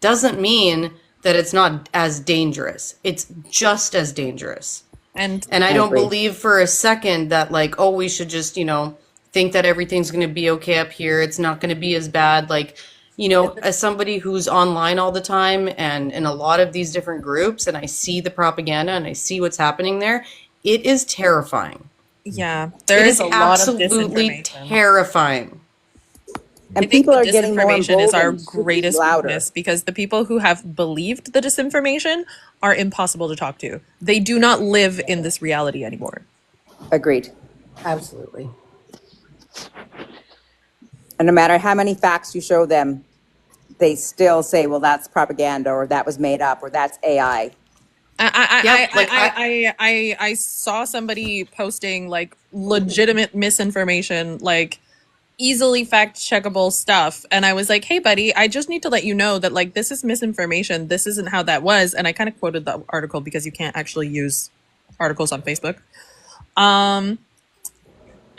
doesn't mean that it's not as dangerous. It's just as dangerous. And I don't agree. believe for a second that like, oh, we should just, you know, think that everything's going to be okay up here. It's not going to be as bad. Like, you know, as somebody who's online all the time and in a lot of these different groups, and I see the propaganda and I see what's happening there, it is terrifying. yeah, there It is is a lot of absolutely disinformation. terrifying. I And think people the are getting more disinformation is our emboldened to be greatest louder. weakness, because the people who have believed the disinformation are impossible to talk to. They do not live in this reality anymore. Agreed. Absolutely. And no matter how many facts you show them, they still say, well, that's propaganda, or that was made up, or that's AI. I saw somebody posting like legitimate misinformation, like easily fact checkable stuff, and I was like, hey buddy, I just need to let you know that like this is misinformation, this isn't how that was. And I kind of quoted the article because you can't actually use articles on Facebook.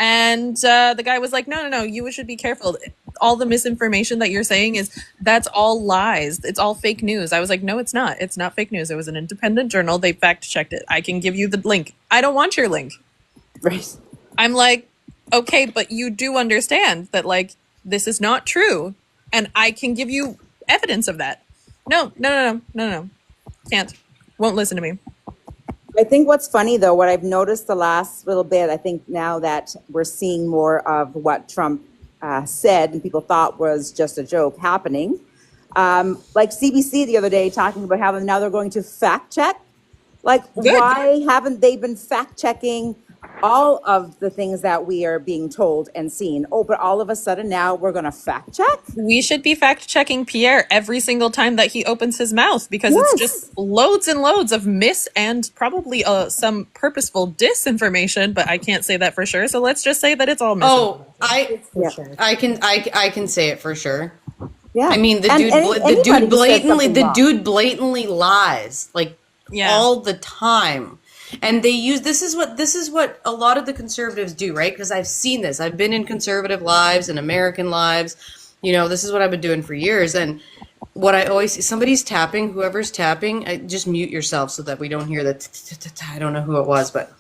And the guy was like, no, you should be careful. All the misinformation that you're saying that's all lies. It's all fake news. I was like, no, it's not. It's not fake news. It was an independent journal. They fact checked it. I can give you the link. I don't want your link. Right. I'm like, okay, but you do understand that like this is not true, and I can give you evidence of that. No. Can't. Won't listen to me. I think what's funny, though, what I've noticed the last little bit, I think now that we're seeing more of what Trump said and people thought was just a joke happening, like CBC the other day talking about how now they're going to fact check. Like, why haven't they been fact checking all of the things that we are being told and seen? Oh, but all of a sudden now we're going to fact check? We should be fact checking Pierre every single time that he opens his mouth, because it's just loads and loads of and probably some purposeful disinformation, but I can't say that for sure. So let's just say that it's all misinformation. I can say it for sure. Yeah. I mean, the dude blatantly lies, like, all the time. And they use this is what a lot of the conservatives do, right? Because I've seen this. I've been in conservative lives and American lives. You know, this is what I've been doing for years. And what I always see, somebody's tapping, whoever's tapping, just mute yourself so that we don't hear the I don't know who it was, but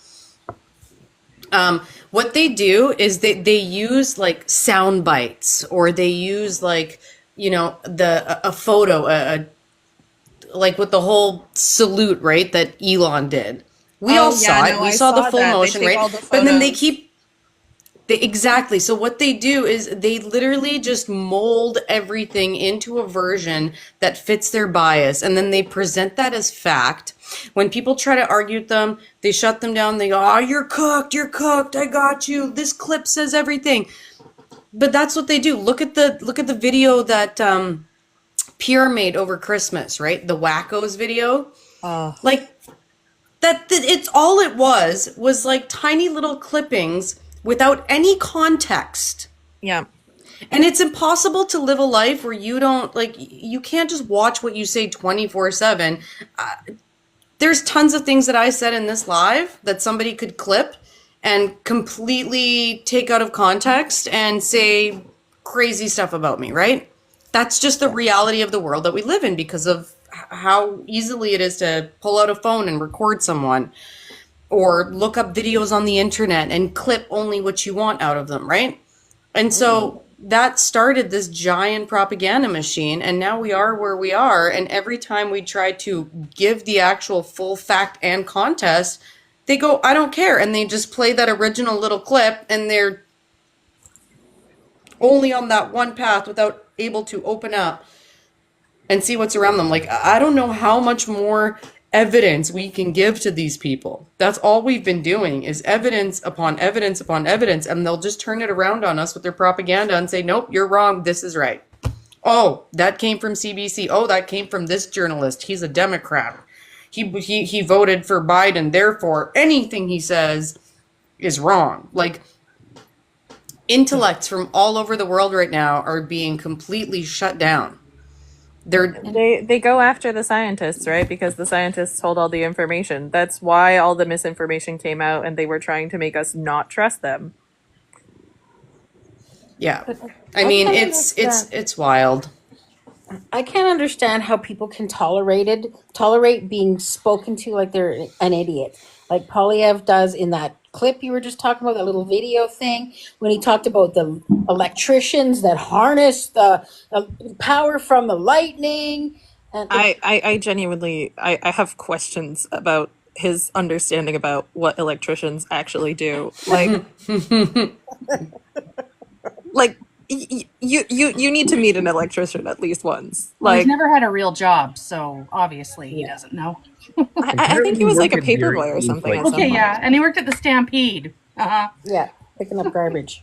what they do is they use like sound bites, or they use like, you know, a photo, like with the whole salute, right, that Elon did. We all saw it. We saw the full motion, right? But then exactly. So what they do is they literally just mold everything into a version that fits their bias, and then they present that as fact. When people try to argue with them, they shut them down. They go, "Oh, you're cooked. I got you. This clip says everything." But that's what they do. Look at the video that Pierre made over Christmas, right? The Wackos video. Like it's all it was like tiny little clippings without any context. Yeah. And it's impossible to live a life where you don't, like, you can't just watch what you say 24/7. There's tons of things that I said in this live that somebody could clip and completely take out of context and say crazy stuff about me, right? That's just the reality of the world that we live in, because of how easily it is to pull out a phone and record someone, or look up videos on the internet and clip only what you want out of them, right? And so that started this giant propaganda machine, and now we are where we are. And every time we try to give the actual full fact and context, they go, "I don't care," and they just play that original little clip, and they're only on that one path without able to open up and see what's around them. Like, I don't know how much more evidence we can give to these people. That's all we've been doing, is evidence upon evidence upon evidence, and they'll just turn it around on us with their propaganda and say, "Nope, you're wrong, this is right. Oh, that came from CBC. Oh, that came from this journalist. He's a Democrat. He voted for Biden, therefore anything he says is wrong." Like, intellects from all over the world right now are being completely shut down. They go after the scientists, right? Because the scientists hold all the information. That's why all the misinformation came out, and they were trying to make us not trust them. Yeah. I mean, it's wild. I can't understand how people can tolerate being spoken to like they're an idiot, like Polyev does in that clip you were just talking about, that little video thing, when he talked about the electricians that harness the power from the lightning. And I genuinely, I have questions about his understanding about what electricians actually do. Like, like you need to meet an electrician at least once. Well, Like, he's never had a real job, so obviously he doesn't know. I think he was like a paper boy or something. At some Okay, point. yeah, and he worked at the Stampede. yeah, picking up garbage.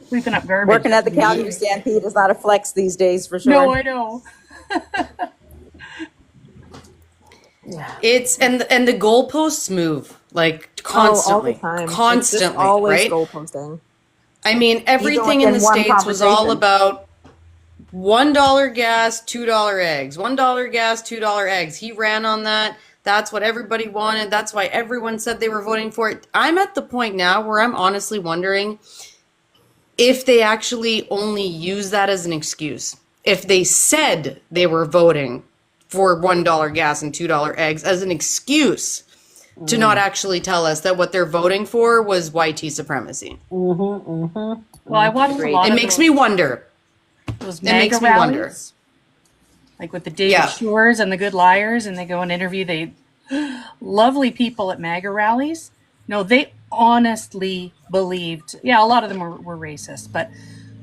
Sweeping up garbage. Working at the Calgary Stampede is not a flex these days, for sure. No, I know. It's and the goalposts move like constantly, all the time. It's just constantly, always right? goalposting. I mean, everything in within the one States was all conversation. about $1 gas, $2 eggs. $1 gas, $2 eggs. He ran on that. That's what everybody wanted. That's why everyone said they were voting for it. I'm at the point now where I'm honestly wondering if they actually only use that as an excuse. If they said they were voting for $1 gas and $2 eggs as an excuse to not actually tell us that what they're voting for was YT supremacy. Well, I watched a lot It of makes me wonder. those It MAGA makes me rallies, wonder. like with the David Yeah. Shores and the Good Liars, and they go and interview the lovely people at MAGA rallies. No, they honestly believed. Yeah, a lot of them were racist, but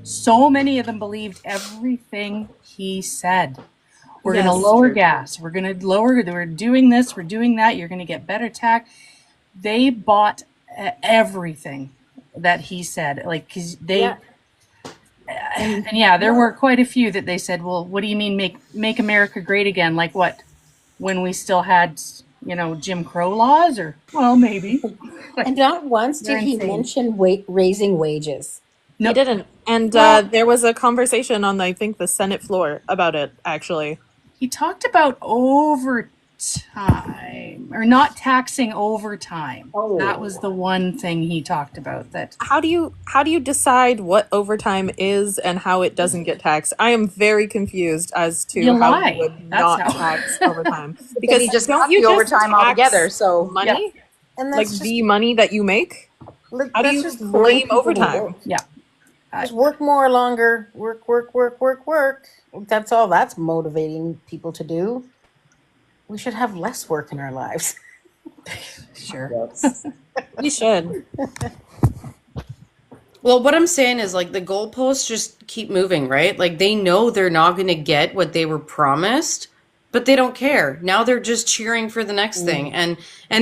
so many of them believed everything he said. We're going to Yes, lower true. gas. We're going to lower. We're doing this. We're doing that. You're going to get better tax. They bought everything that he said. Like, cause they. Yeah. And yeah, there were quite a few that they said, well, what do you mean make America great again? Like what? When we still had, Jim Crow laws, or, well, maybe. And not once They're did he insane. mention raising wages. No. He didn't. And there was a conversation on, I think, the Senate floor about it, actually. He talked about overtime, or not taxing overtime. Oh. That was the one thing he talked about. That How do you decide what overtime is and how it doesn't get taxed? I am very confused as to You how lie. you would That's not how. tax overtime. Because you just don't cut you the just overtime tax altogether, so money? And Like that's the money that you make? How do you claim overtime? Yeah. Just work more, longer. Work. That's all that's motivating people to do. We should have less work in our lives. Sure. You should. Well, what I'm saying is like the goalposts just keep moving, right? Like they know they're not going to get what they were promised, but they don't care. Now they're just cheering for the next thing. And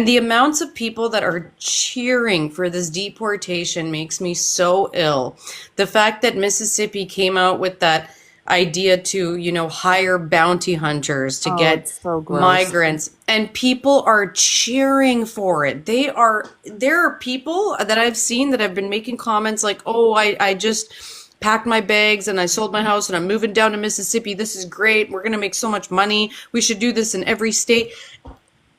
the amounts of people that are cheering for this deportation makes me so ill. The fact that Mississippi came out with that idea to, hire bounty hunters to get it's so gross. migrants, and people are cheering for it. There are people that I've seen that have been making comments like, oh, I just packed my bags and I sold my house and I'm moving down to Mississippi. This is great. We're going to make so much money. We should do this in every state.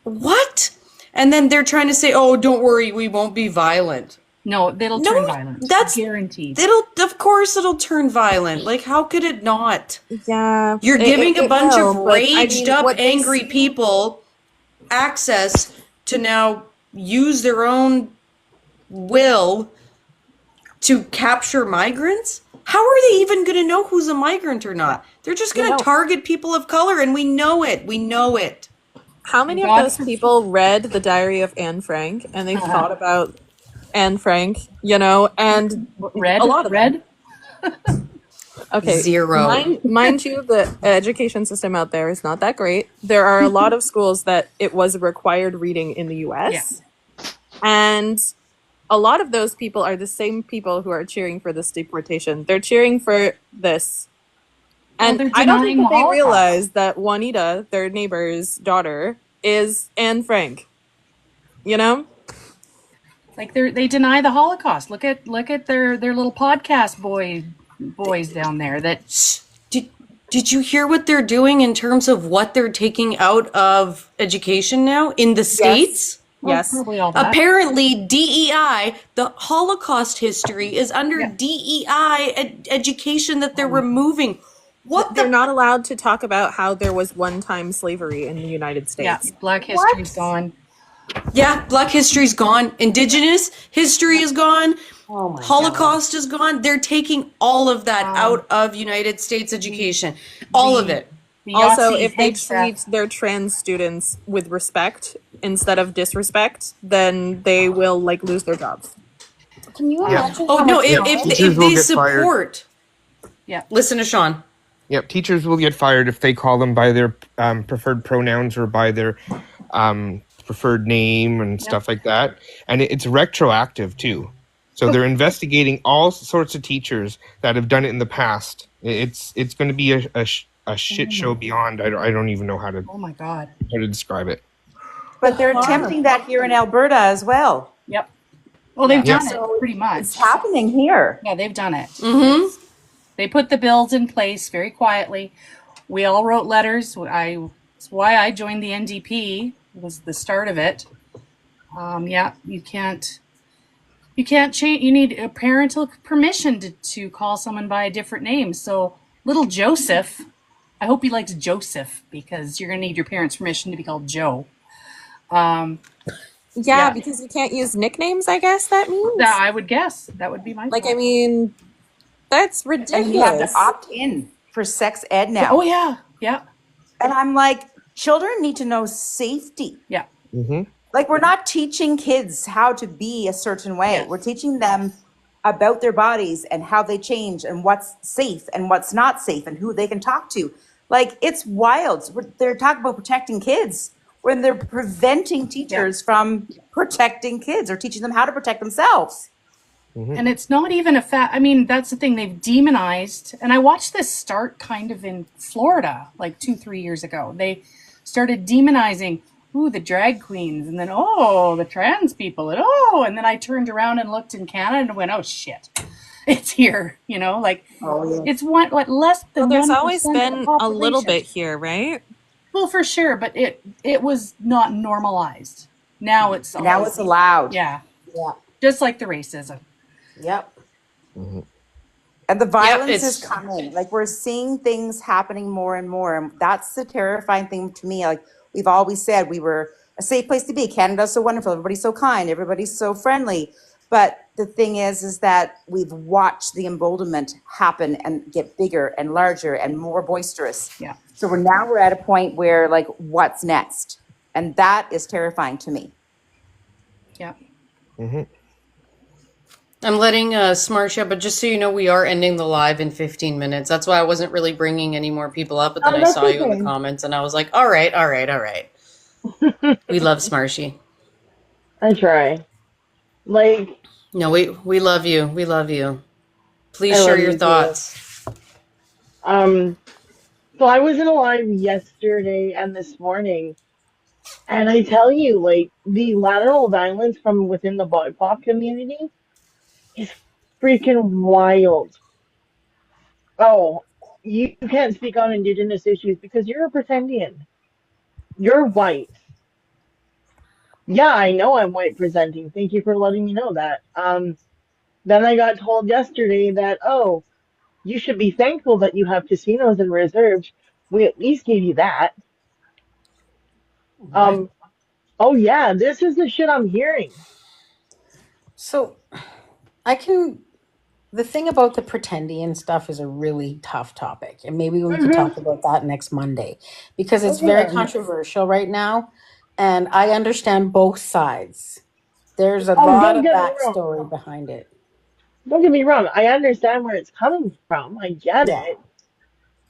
What? And then they're trying to say, oh, don't worry, we won't be violent. No, it'll turn violent. That's guaranteed. Of course it'll turn violent. Like, how could it not? Yeah. You're giving a bunch of but, raged up, angry people access to now use their own will to capture migrants? How are they even going to know who's a migrant or not? They're just going to target people of color, and we know it. We know it. How many of those people read The Diary of Anne Frank and they thought about Anne Frank, and Red? a lot of Red? Okay. Zero. Mind you, the education system out there is not that great. There are a lot of schools that it was required reading in the US. Yeah. And a lot of those people are the same people who are cheering for this deportation. They're cheering for this. And I don't think that they realize that Juanita, their neighbor's daughter, is Anne Frank. Like they deny the Holocaust. Look at their little podcast boys down there. That did you hear what they're doing in terms of what they're taking out of education now in the States? Yes. Probably all that. Apparently, DEI, the Holocaust history, is under DEI education that they're removing. They're not allowed to talk about how there was one-time slavery in the United States. Yeah, Black history's gone. Yeah, Black history's gone. Indigenous history is gone. Oh my Holocaust is gone. They're taking all of that out of United States education. All of it. Also, if they treat their trans students with respect instead of disrespect, then they will lose their jobs. Can you imagine? Oh no! If Teachers will they get fired. support, listen to Sean. Yep, teachers will get fired if they call them by their preferred pronouns or by their preferred name and stuff like that. And it's retroactive too. So they're investigating all sorts of teachers that have done it in the past. It's going to be a shit show beyond. I don't even know how to. Oh my God. How to describe it. But they're attempting that here in Alberta as well. Yep. Well, they've Yeah. done it pretty much. It's happening here. Yeah, they've done it. Mm-hmm. They put the bills in place very quietly. We all wrote letters. It's why I joined the NDP. Was the start of it. Yeah, you can't change. You need a parental permission to call someone by a different name. So little Joseph, I hope he likes Joseph because you're gonna need your parents' permission to be called Joe. Yeah, because you can't use nicknames, I guess that means. That I would guess that would be my Like, thought. I mean, that's ridiculous. And you have to opt in for sex ed now. Oh yeah, yeah, And I'm like, children need to know safety. yeah. Mm-hmm. Like, we're not teaching kids how to be a certain way. Yes. We're teaching them about their bodies and how they change and what's safe and what's not safe and who they can talk to. Like, it's wild. They're talking about protecting kids when they're preventing teachers from protecting kids or teaching them how to protect themselves. And it's not even a fact. I mean, that's the thing. They've demonized. And I watched this start kind of in Florida like 2-3 years ago. They started demonizing, the drag queens. And then, the trans people. And then I turned around and looked in Canada and went, oh, shit. It's here, it's what less than. Well, there's always 1% of the been a little population. bit here, right? Well, for sure, but it was not normalized. Now it's allowed. Yeah. Yeah. Just like the racism. Yep. Mm-hmm. And the violence is coming. Like, we're seeing things happening more and more. And that's the terrifying thing to me. Like, we've always said we were a safe place to be. Canada's so wonderful. Everybody's so kind. Everybody's so friendly. But the thing is that we've watched the emboldenment happen and get bigger and larger and more boisterous. Yeah. So we're at a point where, like, what's next? And that is terrifying to me. Yeah. Mm-hmm. I'm letting Smartia, but just so you know, we are ending the live in 15 minutes. That's why I wasn't really bringing any more people up, but then I saw you in the comments, and I was like, all right. We love Smarshi. I try. Like, no, we love you. We love you. Please I share love your you thoughts. So I was in a live yesterday and this morning, and I tell you, like, the lateral violence from within the BIPOC community is freaking wild. Oh, you can't speak on Indigenous issues because you're a pretendian. You're white. Yeah, I know I'm white presenting. Thank you for letting me know that. Then I got told yesterday that, you should be thankful that you have casinos and reserves. We at least gave you that. Oh yeah, this is the shit I'm hearing. So the thing about the pretendian stuff is a really tough topic. And maybe we could talk about that next Monday because it's very controversial right now. And I understand both sides. There's a lot of backstory behind it. Don't get me wrong. I understand where it's coming from. I get it.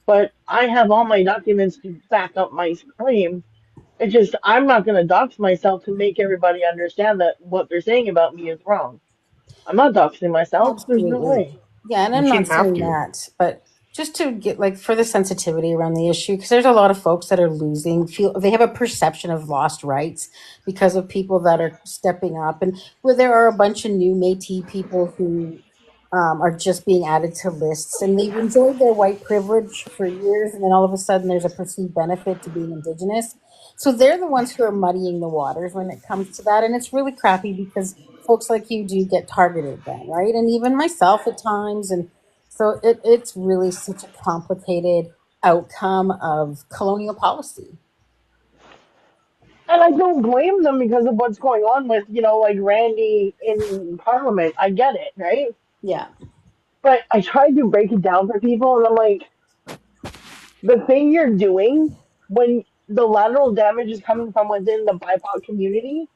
But I have all my documents to back up my claim. It's just, I'm not going to dox myself to make everybody understand that what they're saying about me is wrong. I'm not doxing myself. Absolutely. There's no way. Yeah, and I'm not saying that, but just to get for the sensitivity around the issue, because there's a lot of folks that are they have a perception of lost rights because of people that are stepping up, and where there are a bunch of new Métis people who are just being added to lists, and they've enjoyed their white privilege for years, and then all of a sudden there's a perceived benefit to being Indigenous. So they're the ones who are muddying the waters when it comes to that, and it's really crappy because folks like you do get targeted then, right? And even myself at times, and so it's really such a complicated outcome of colonial policy. And I don't blame them because of what's going on with, like Randy in Parliament. I get it, right? Yeah. But I tried to break it down for people, and I'm like, the thing you're doing when the lateral damage is coming from within the BIPOC community,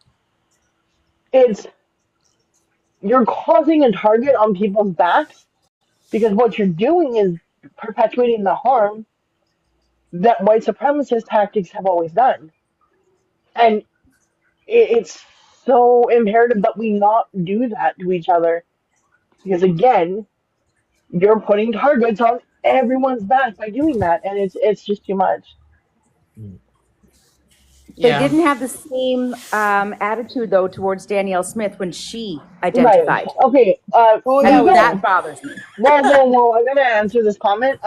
you're causing a target on people's backs because what you're doing is perpetuating the harm that white supremacist tactics have always done. And it's so imperative that we not do that to each other because, again, you're putting targets on everyone's back by doing that, and it's just too much. They Yeah. didn't have the same attitude, though, towards Danielle Smith when she Right. identified. Okay. Oh yeah, We And we that don't. bothers me. Whoa! I gotta answer this comment.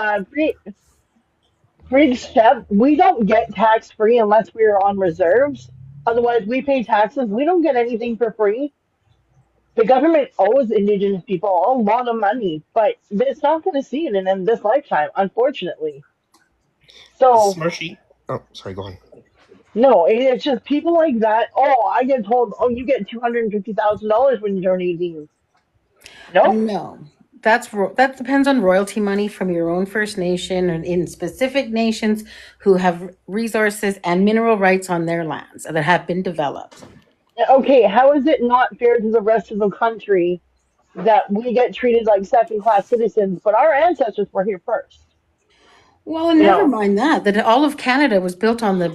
Free step. We don't get tax free unless we are on reserves. Otherwise, we pay taxes. We don't get anything for free. The government owes Indigenous people a lot of money, but it's not going to see it in this lifetime, unfortunately. So Smarshy. Oh, sorry. Go on. no, it's just people like that. Oh, I get told, oh, you get $250,000 when you turn 18. Nope. No, that depends on royalty money from your own First Nation and in specific nations who have resources and mineral rights on their lands that have been developed. Okay, how is it not fair to the rest of the country that we get treated like second class citizens, but our ancestors were here first? Well, and You never know, mind that all of Canada was built on the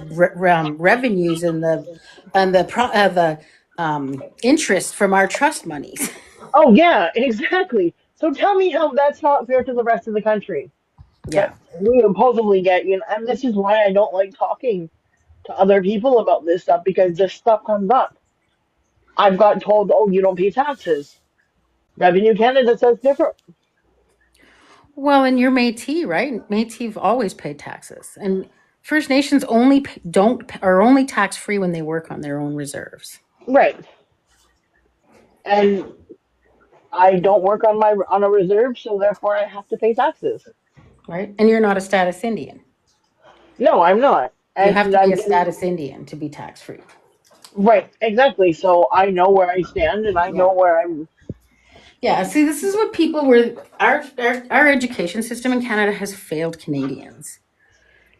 revenues and the interest from our trust monies. oh, yeah, exactly. So tell me how that's not fair to the rest of the country Yeah. that we supposedly get, and this is why I don't like talking to other people about this stuff because this stuff comes up. I've got told, oh, you don't pay taxes. Revenue Canada says different. Well, and you're Métis, right? Métis have always paid taxes, and First Nations are only tax free when they work on their own reserves. Right. And I don't work on a reserve, so therefore I have to pay taxes. Right? And you're not a status Indian. No, I'm not. You have And to be I'm a getting status Indian to be tax free. right, exactly. So I know where I stand and I Yeah. know where I'm Yeah. See, this is what people were. Our education system in Canada has failed Canadians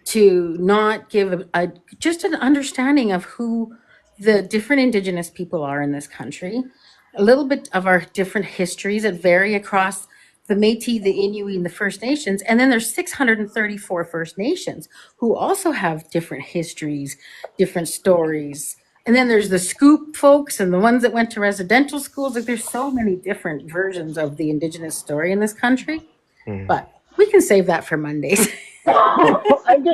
to not give just an understanding of who the different Indigenous people are in this country, a little bit of our different histories that vary across the Métis, the Inuit, and the First Nations. And then there's 634 First Nations who also have different histories, different stories. And then there's the scoop folks and the ones that went to residential schools. Like there's so many different versions of the Indigenous story in this country. But we can save that for Mondays. I'm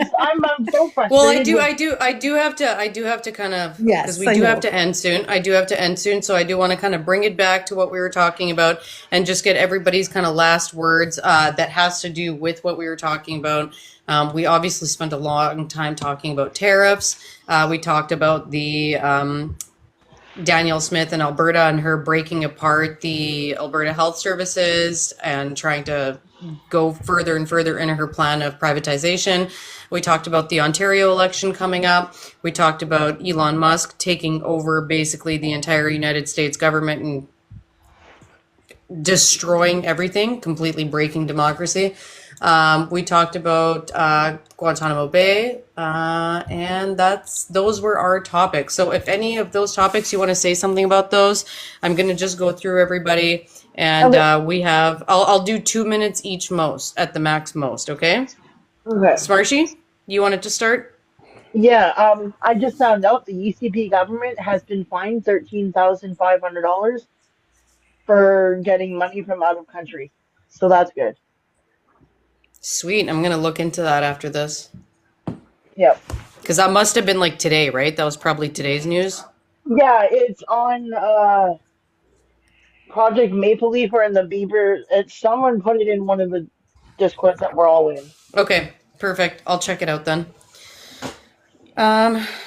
so Well, frustrated with I do have to kind of, because Yes, we I do have know. to end soon. I do have to end soon, so I do want to kind of bring it back to what we were talking about and just get everybody's kind of last words that has to do with what we were talking about. We obviously spent a long time talking about tariffs. We talked about the Danielle Smith in Alberta and her breaking apart the Alberta Health Services and trying to go further and further into her plan of privatization. We talked about the Ontario election coming up. We talked about Elon Musk taking over basically the entire United States government and destroying everything, completely breaking democracy. We talked about Guantanamo Bay, and those were our topics. So if any of those topics you want to say something about those, I'm going to just go through everybody, and okay. I'll do 2 minutes each most at the max most. Okay, Okay. Smarshy, you wanted to start? Yeah, I just found out the UCP government has been fined $13,500 for getting money from out of country. So that's good. Sweet. I'm going to look into that after this Yep. because that must have been like today, right? That was probably today's news. Yeah, it's on Project Maple Leaf or in the Beaver. It's someone put it in one of the Discords that we're all in. Okay, perfect. I'll check it out then.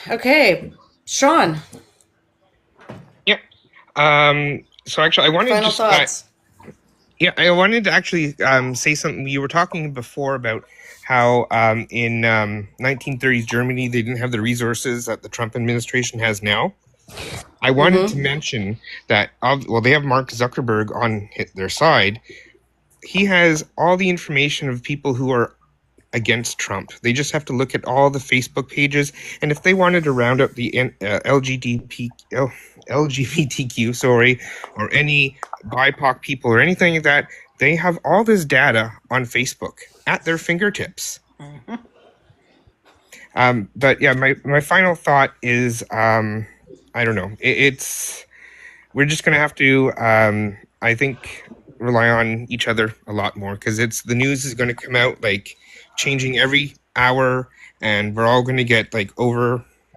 Okay, Sean, Yeah. So actually, I wanted to final just thoughts. yeah, I wanted to actually say something. You were talking before about how in 1930s Germany they didn't have the resources that the Trump administration has now. I wanted to mention that well, they have Mark Zuckerberg on their side. He has all the information of people who are against Trump. They just have to look at all the Facebook pages, and if they wanted to round up the LGBTQ, sorry, or any BIPOC people or anything like that, they have all this data on Facebook at their fingertips. But yeah, my final thought is, I don't know. We're just gonna have to, I think, rely on each other a lot more because the news is going to come out like changing every hour, and we're all going to get like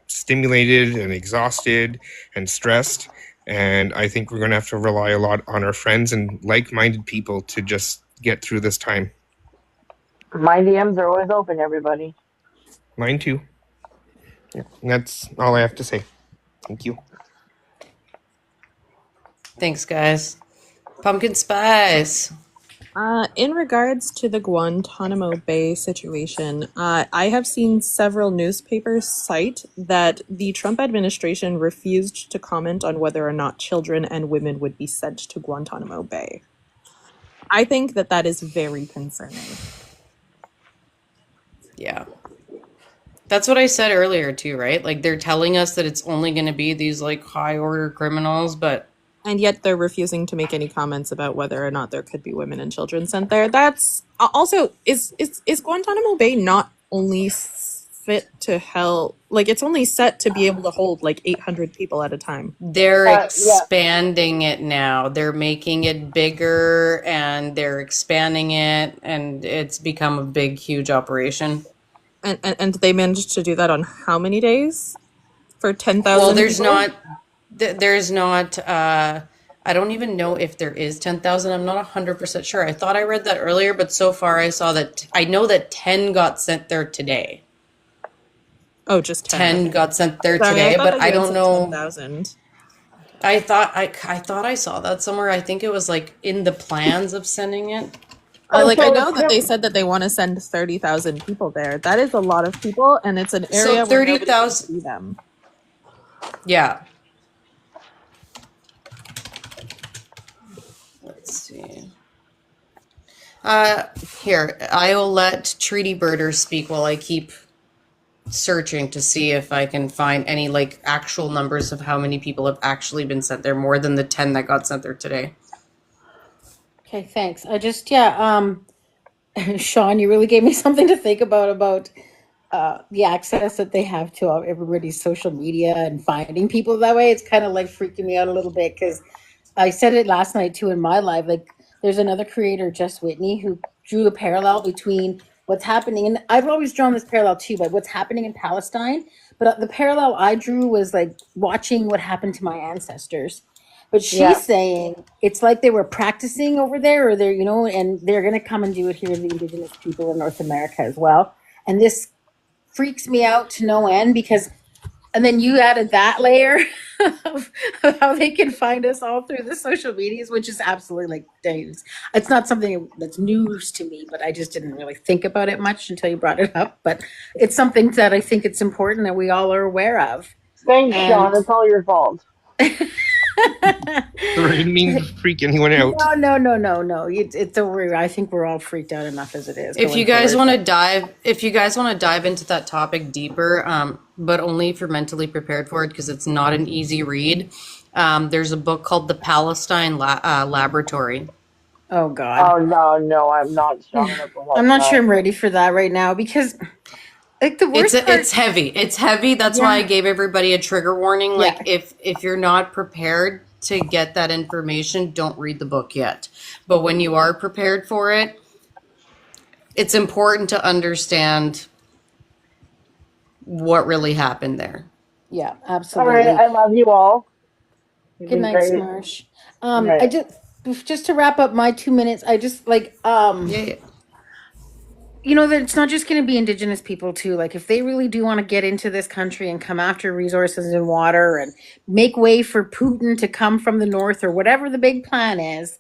stimulated and exhausted and stressed. And I think we're going to have to rely a lot on our friends and like-minded people to just get through this time. My DMs are always open, everybody. Mine too. Yeah, and that's all I have to say. Thank you. Thanks, guys. Pumpkin spice. In regards to the Guantanamo Bay situation, I have seen several newspapers cite that the Trump administration refused to comment on whether or not children and women would be sent to Guantanamo Bay. I think that that is very concerning. Yeah. That's what I said earlier too, right? Like they're telling us that it's only going to be these like high order criminals, but And yet they're refusing to make any comments about whether or not there could be women and children sent there. That's also is Guantanamo Bay not only fit to hell? Like it's only set to be able to hold like 800 people at a time. they're Yeah. expanding it now. They're making it bigger and they're expanding it, and it's become a big, huge operation. And they managed to do that on how many days? For 10,000 Well, there's people? not, there's not, I don't even know if there is 10,000. I'm not 100% sure. I thought I read that earlier, but so far I saw that, I know that 10 got sent there today. Oh, just 10 got sent there Sorry, today, thought but that I you had don't said know. 10,000. I thought I saw that somewhere. I think it was like in the plans of sending it. Like I Also, know that they said that they want to send 30,000 people there. That is a lot of people, and it's an area So where nobody can 30,000. see them. Yeah. Let's see. Here, I will let Treaty Birder speak while I keep searching to see if I can find any like actual numbers of how many people have actually been sent there, more than the 10 that got sent there today. Okay, thanks. I just, Sean, you really gave me something to think about the access that they have to everybody's social media and finding people that way. It's kind of like freaking me out a little bit because I said it last night too in my live. Like, there's another creator, Jess Whitney, who drew a parallel between what's happening, and I've always drawn this parallel too, by what's happening in Palestine. But the parallel I drew was like watching what happened to my ancestors. But yeah. she's saying it's like they were practicing over there, or they're, and they're going to come and do it here to the indigenous people in North America as well. And this freaks me out to no end because, and then you added that layer of how they can find us all through the social medias, which is absolutely like dangerous. It's not something that's news to me, but I just didn't really think about it much until you brought it up. But it's something that I think it's important that we all are aware of. Thanks, And Sean. It's all your fault. Sorry, I didn't mean to freak anyone out. No. It's over. I think we're all freaked out enough as it is. If you guys want to dive into that topic deeper, but only if you're mentally prepared for it, because it's not an easy read. There's a book called The Palestine Laboratory. Oh God. Oh no, I'm not strong enough for I'm not sure I'm ready for that right now because, like, the worst part, it's heavy. It's heavy. That's why I gave everybody a trigger warning. Like, if you're not prepared to get that information, don't read the book yet. But when you are prepared for it, it's important to understand what really happened there. Yeah, All absolutely. right, I love you all. You've Good been night, great. Smarsh. Right. I just to wrap up my 2 minutes, I just like Yeah. that it's not just going to be indigenous people too. Like, if they really do want to get into this country and come after resources and water and make way for Putin to come from the north or whatever the big plan is,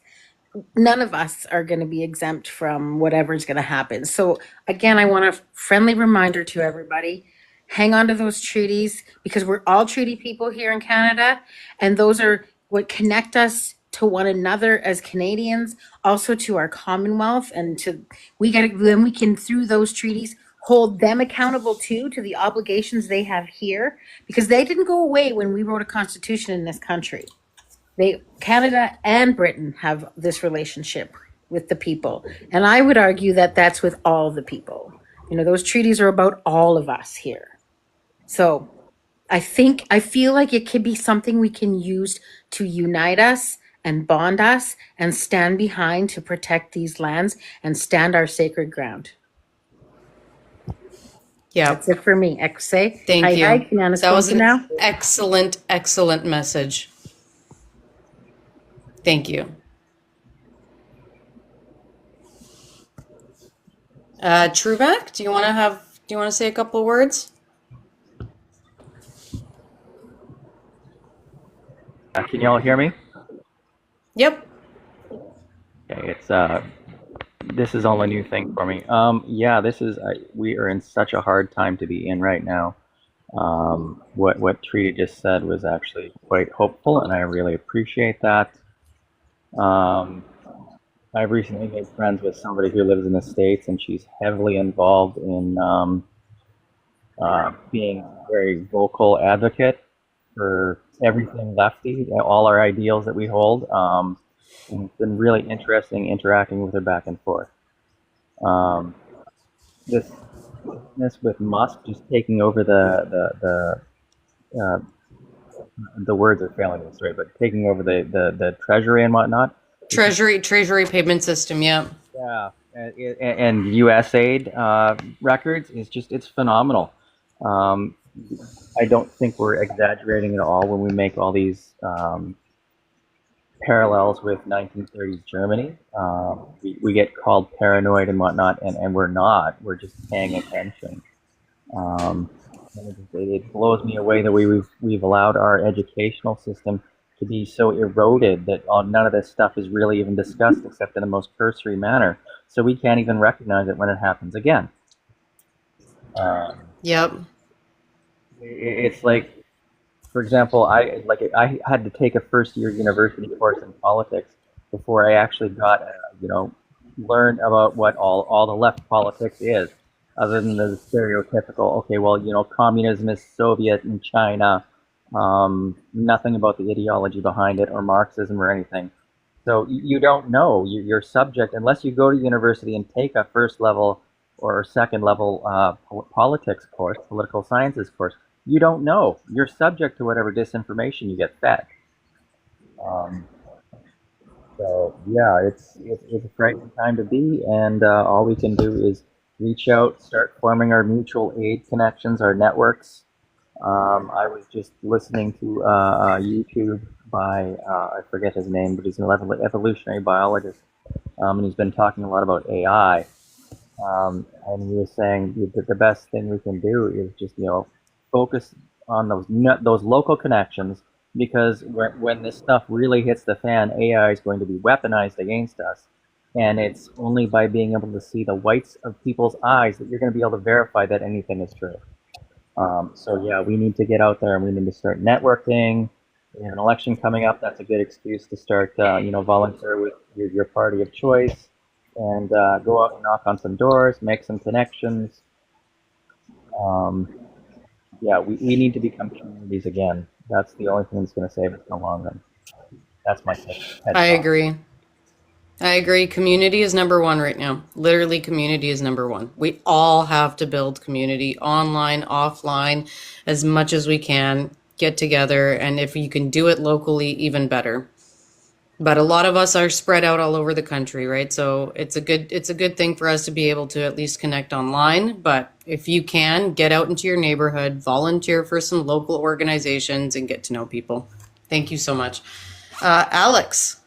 none of us are going to be exempt from whatever's going to happen. So again, I want a friendly reminder to everybody, hang on to those treaties because we're all treaty people here in Canada. And those are what connect us to one another as Canadians, also to our Commonwealth. And then we can, through those treaties, hold them accountable too, to the obligations they have here, because they didn't go away when we wrote a constitution in this country. Canada and Britain have this relationship with the people. And I would argue that that's with all the people. Those treaties are about all of us here. So I feel like it could be something we can use to unite us and bond us and stand behind to protect these lands and stand our sacred ground. Yeah. That's it for me. Say Thank hi, you. hi. Kiana's That was spoken an now. excellent message. Thank you. Truvac, do you want to say a couple words? Can y'all hear me? Yep. Okay, this is all a new thing for me. Yeah, we are in such a hard time to be in right now. What Trita just said was actually quite hopeful, and I really appreciate that. I've recently made friends with somebody who lives in the States, and she's heavily involved in being a very vocal advocate for everything lefty, all our ideals that we hold. And it's been really interesting interacting with her back and forth. This business with Musk just taking over the words are failing me straight, but taking over the treasury and whatnot. Treasury payment system, yeah. Yeah, and U.S. aid records is it's phenomenal. Um, I don't think we're exaggerating at all when we make all these parallels with 1930s Germany. We get called paranoid and whatnot, and we're not. We're just paying attention. And it blows me away the way we've allowed our educational system to be so eroded that none of this stuff is really even discussed except in the most cursory manner. So we can't even recognize it when it happens again. Yep. It's like, for example, I had to take a first-year university course in politics before I actually got learn about what all the left politics is, other than the stereotypical. Okay, well, communism is Soviet and China. Nothing about the ideology behind it or Marxism or anything. So you don't know. You're subject unless you go to university and take a first level or second level politics course, political sciences course. You don't know. You're subject to whatever disinformation you get fed. So yeah, it's a frightening time to be, and all we can do is reach out, start forming our mutual aid connections, our networks. I was just listening to YouTube by I forget his name, but he's an evolutionary biologist, and he's been talking a lot about AI. And he was saying that the best thing we can do is just focus on those local connections, because when this stuff really hits the fan, AI is going to be weaponized against us, and it's only by being able to see the whites of people's eyes that you're going to be able to verify that anything is true. So yeah, we need to get out there and we need to start networking. We have an election coming up. That's a good excuse to start, volunteer with your party of choice, and go out and knock on some doors, make some connections. Yeah, we need to become communities again. That's the only thing that's going to save us in the long run. That's my head I thought. agree. Community is number one right now. Literally, community is number one. We all have to build community online, offline, as much as we can. Get together, and if you can do it locally, even better. But a lot of us are spread out all over the country, right? So it's a good thing for us to be able to at least connect online. But if you can, get out into your neighborhood, volunteer for some local organizations, and get to know people. Thank you so much. Alex.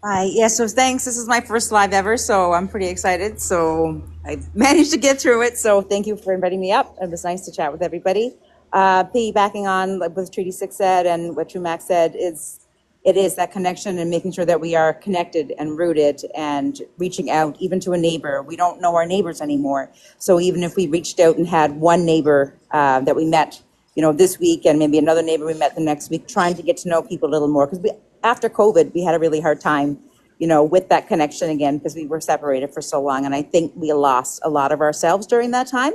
Hi, yeah, so thanks. This is my first live ever, so I'm pretty excited. So I managed to get through it. So thank you for inviting me up. It was nice to chat with everybody. Piggybacking on what Treaty 6 said and what Trumac said, it is that connection and making sure that we are connected and rooted and reaching out even to a neighbor. We don't know our neighbors anymore. So even if we reached out and had one neighbor that we met, this week, and maybe another neighbor we met the next week, trying to get to know people a little more. Because after COVID, we had a really hard time, with that connection again, because we were separated for so long. And I think we lost a lot of ourselves during that time.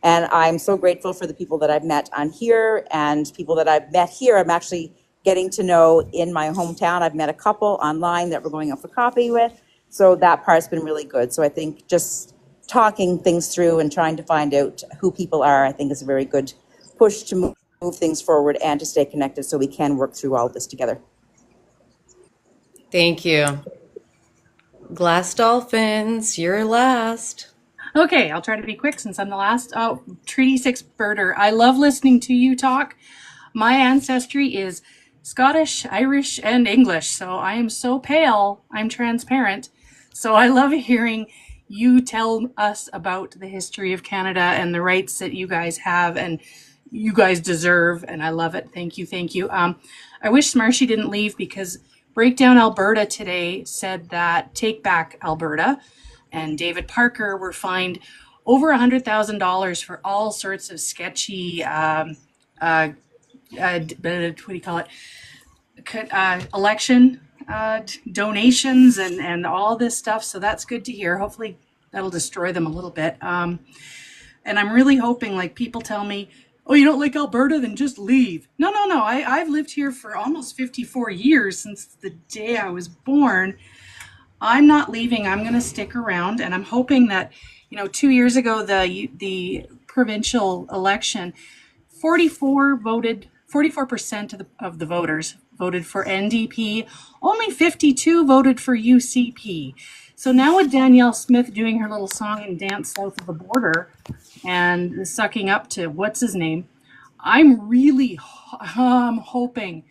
And I'm so grateful for the people that I've met on here, and people that I've met here I'm actually getting to know in my hometown. I've met a couple online that we're going out for coffee with. So that part's been really good. So I think just talking things through and trying to find out who people are, I think is a very good push to move things forward and to stay connected so we can work through all of this together. Thank you. Glass Dolphins, you're last. Okay, I'll try to be quick since I'm the last. Oh, Treaty 6 birder. I love listening to you talk. My ancestry is Scottish, Irish, and English, so I am so pale, I'm transparent. So I love hearing you tell us about the history of Canada and the rights that you guys have and you guys deserve, and I love it. Thank you, thank you. I wish Smarshy didn't leave because Breakdown Alberta today said that Take Back Alberta and David Parker were fined over $100,000 for all sorts of sketchy what do you call it? Election donations and all this stuff. So that's good to hear. Hopefully that'll destroy them a little bit. And I'm really hoping, like people tell me, oh, you don't like Alberta, then just leave. No. I've lived here for almost 54 years since the day I was born. I'm not leaving. I'm going to stick around. And I'm hoping that, 2 years ago, the provincial election, 44% of the voters voted for NDP. Only 52 voted for UCP. So now with Danielle Smith doing her little song and dance south of the border and sucking up to what's his name, I'm really hoping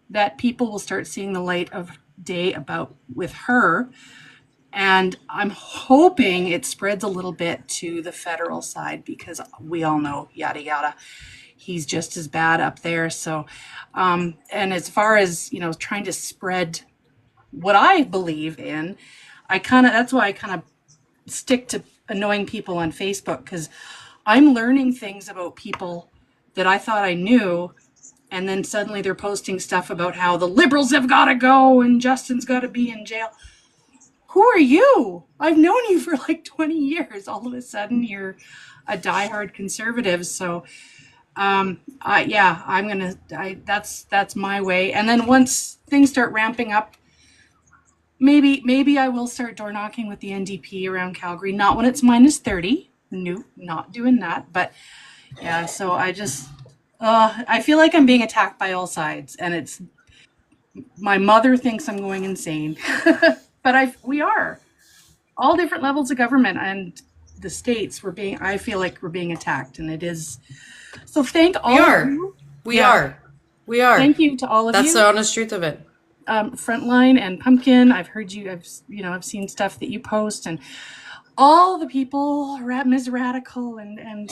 that people will start seeing the light of day with her. And I'm hoping it spreads a little bit to the federal side because we all know yada yada. He's just as bad up there. So, and as far as, trying to spread what I believe in, that's why I kind of stick to annoying people on Facebook, because I'm learning things about people that I thought I knew. And then suddenly they're posting stuff about how the Liberals have got to go and Justin's got to be in jail. Who are you? I've known you for like 20 years. All of a sudden you're a diehard conservative. So, that's my way. And then once things start ramping up, maybe I will start door knocking with the NDP around Calgary. Not when it's minus 30. No, not doing that. But yeah, so I feel like I'm being attacked by all sides, and my mother thinks I'm going insane, but we are all different levels of government and the states. I feel like we're being attacked, and it is. So thank all of you. We are. Thank you to all of you. That's the honest truth of it. Frontline and Pumpkin, I've heard you. I've seen stuff that you post, and all the people, Ms. Radical and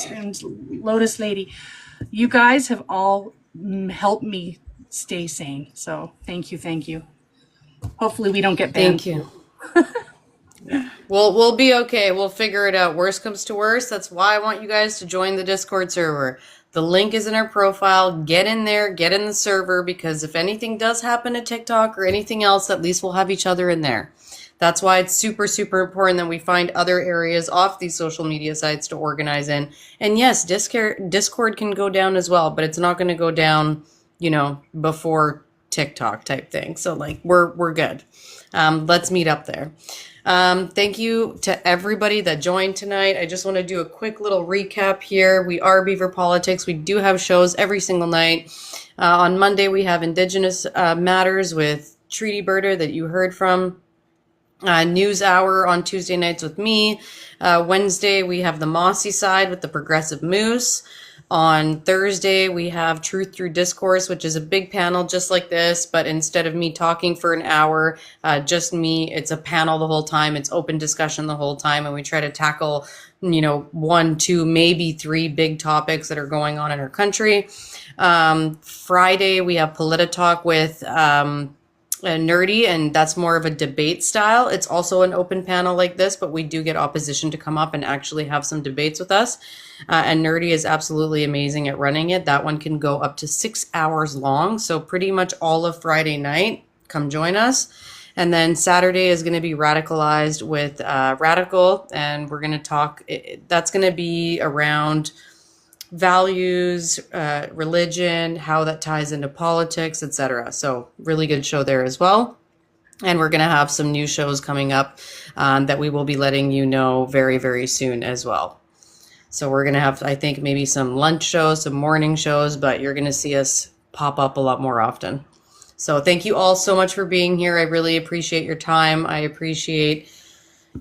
Lotus Lady. You guys have all helped me stay sane. So thank you. Hopefully we don't get banned. Thank you. Yeah. We'll be okay. We'll figure it out. Worst comes to worst. That's why I want you guys to join the Discord server. The link is in our profile. Get in there, get in the server, because if anything does happen to TikTok or anything else, at least we'll have each other in there. That's why it's super, super important that we find other areas off these social media sites to organize in. And yes, Discord can go down as well, but it's not going to go down, before TikTok type thing. So we're good. Let's meet up there. Thank you to everybody that joined tonight. I just want to do a quick little recap here. We are Beaver Politics. We do have shows every single night. On Monday, we have Indigenous Matters with Treaty Birder that you heard from. News Hour on Tuesday nights with me. Wednesday, we have the Mossy Side with the Progressive Moose. On Thursday, we have Truth Through Discourse, which is a big panel just like this, but instead of me talking for an hour, just me, it's a panel the whole time. It's open discussion the whole time, and we try to tackle, 1, 2, maybe 3 big topics that are going on in our country. Friday, we have Polititalk with Nerdy, and that's more of a debate style. It's also an open panel like this, but we do get opposition to come up and actually have some debates with us. And Nerdy is absolutely amazing at running it. That one can go up to 6 hours long. So pretty much all of Friday night, come join us. And then Saturday is going to be Radicalized with Radical, and we're going to talk. That's going to be around values, religion, how that ties into politics, etc. So really good show there as well. And we're going to have some new shows coming up that we will be letting you know very, very soon as well. So we're going to have, I think, maybe some lunch shows, some morning shows, but you're going to see us pop up a lot more often. So thank you all so much for being here. I really appreciate your time. I appreciate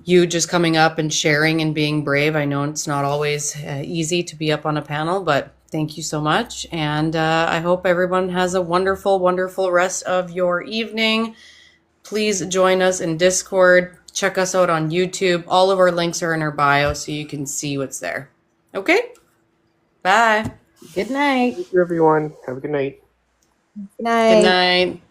you just coming up and sharing and being brave. I know it's not always easy to be up on a panel, but thank you so much. And I hope everyone has a wonderful, wonderful rest of your evening. Please join us in Discord. Check us out on YouTube. All of our links are in our bio so you can see what's there. Okay? Bye. Good night. Thank you, everyone. Have a good night. Good night. Good night.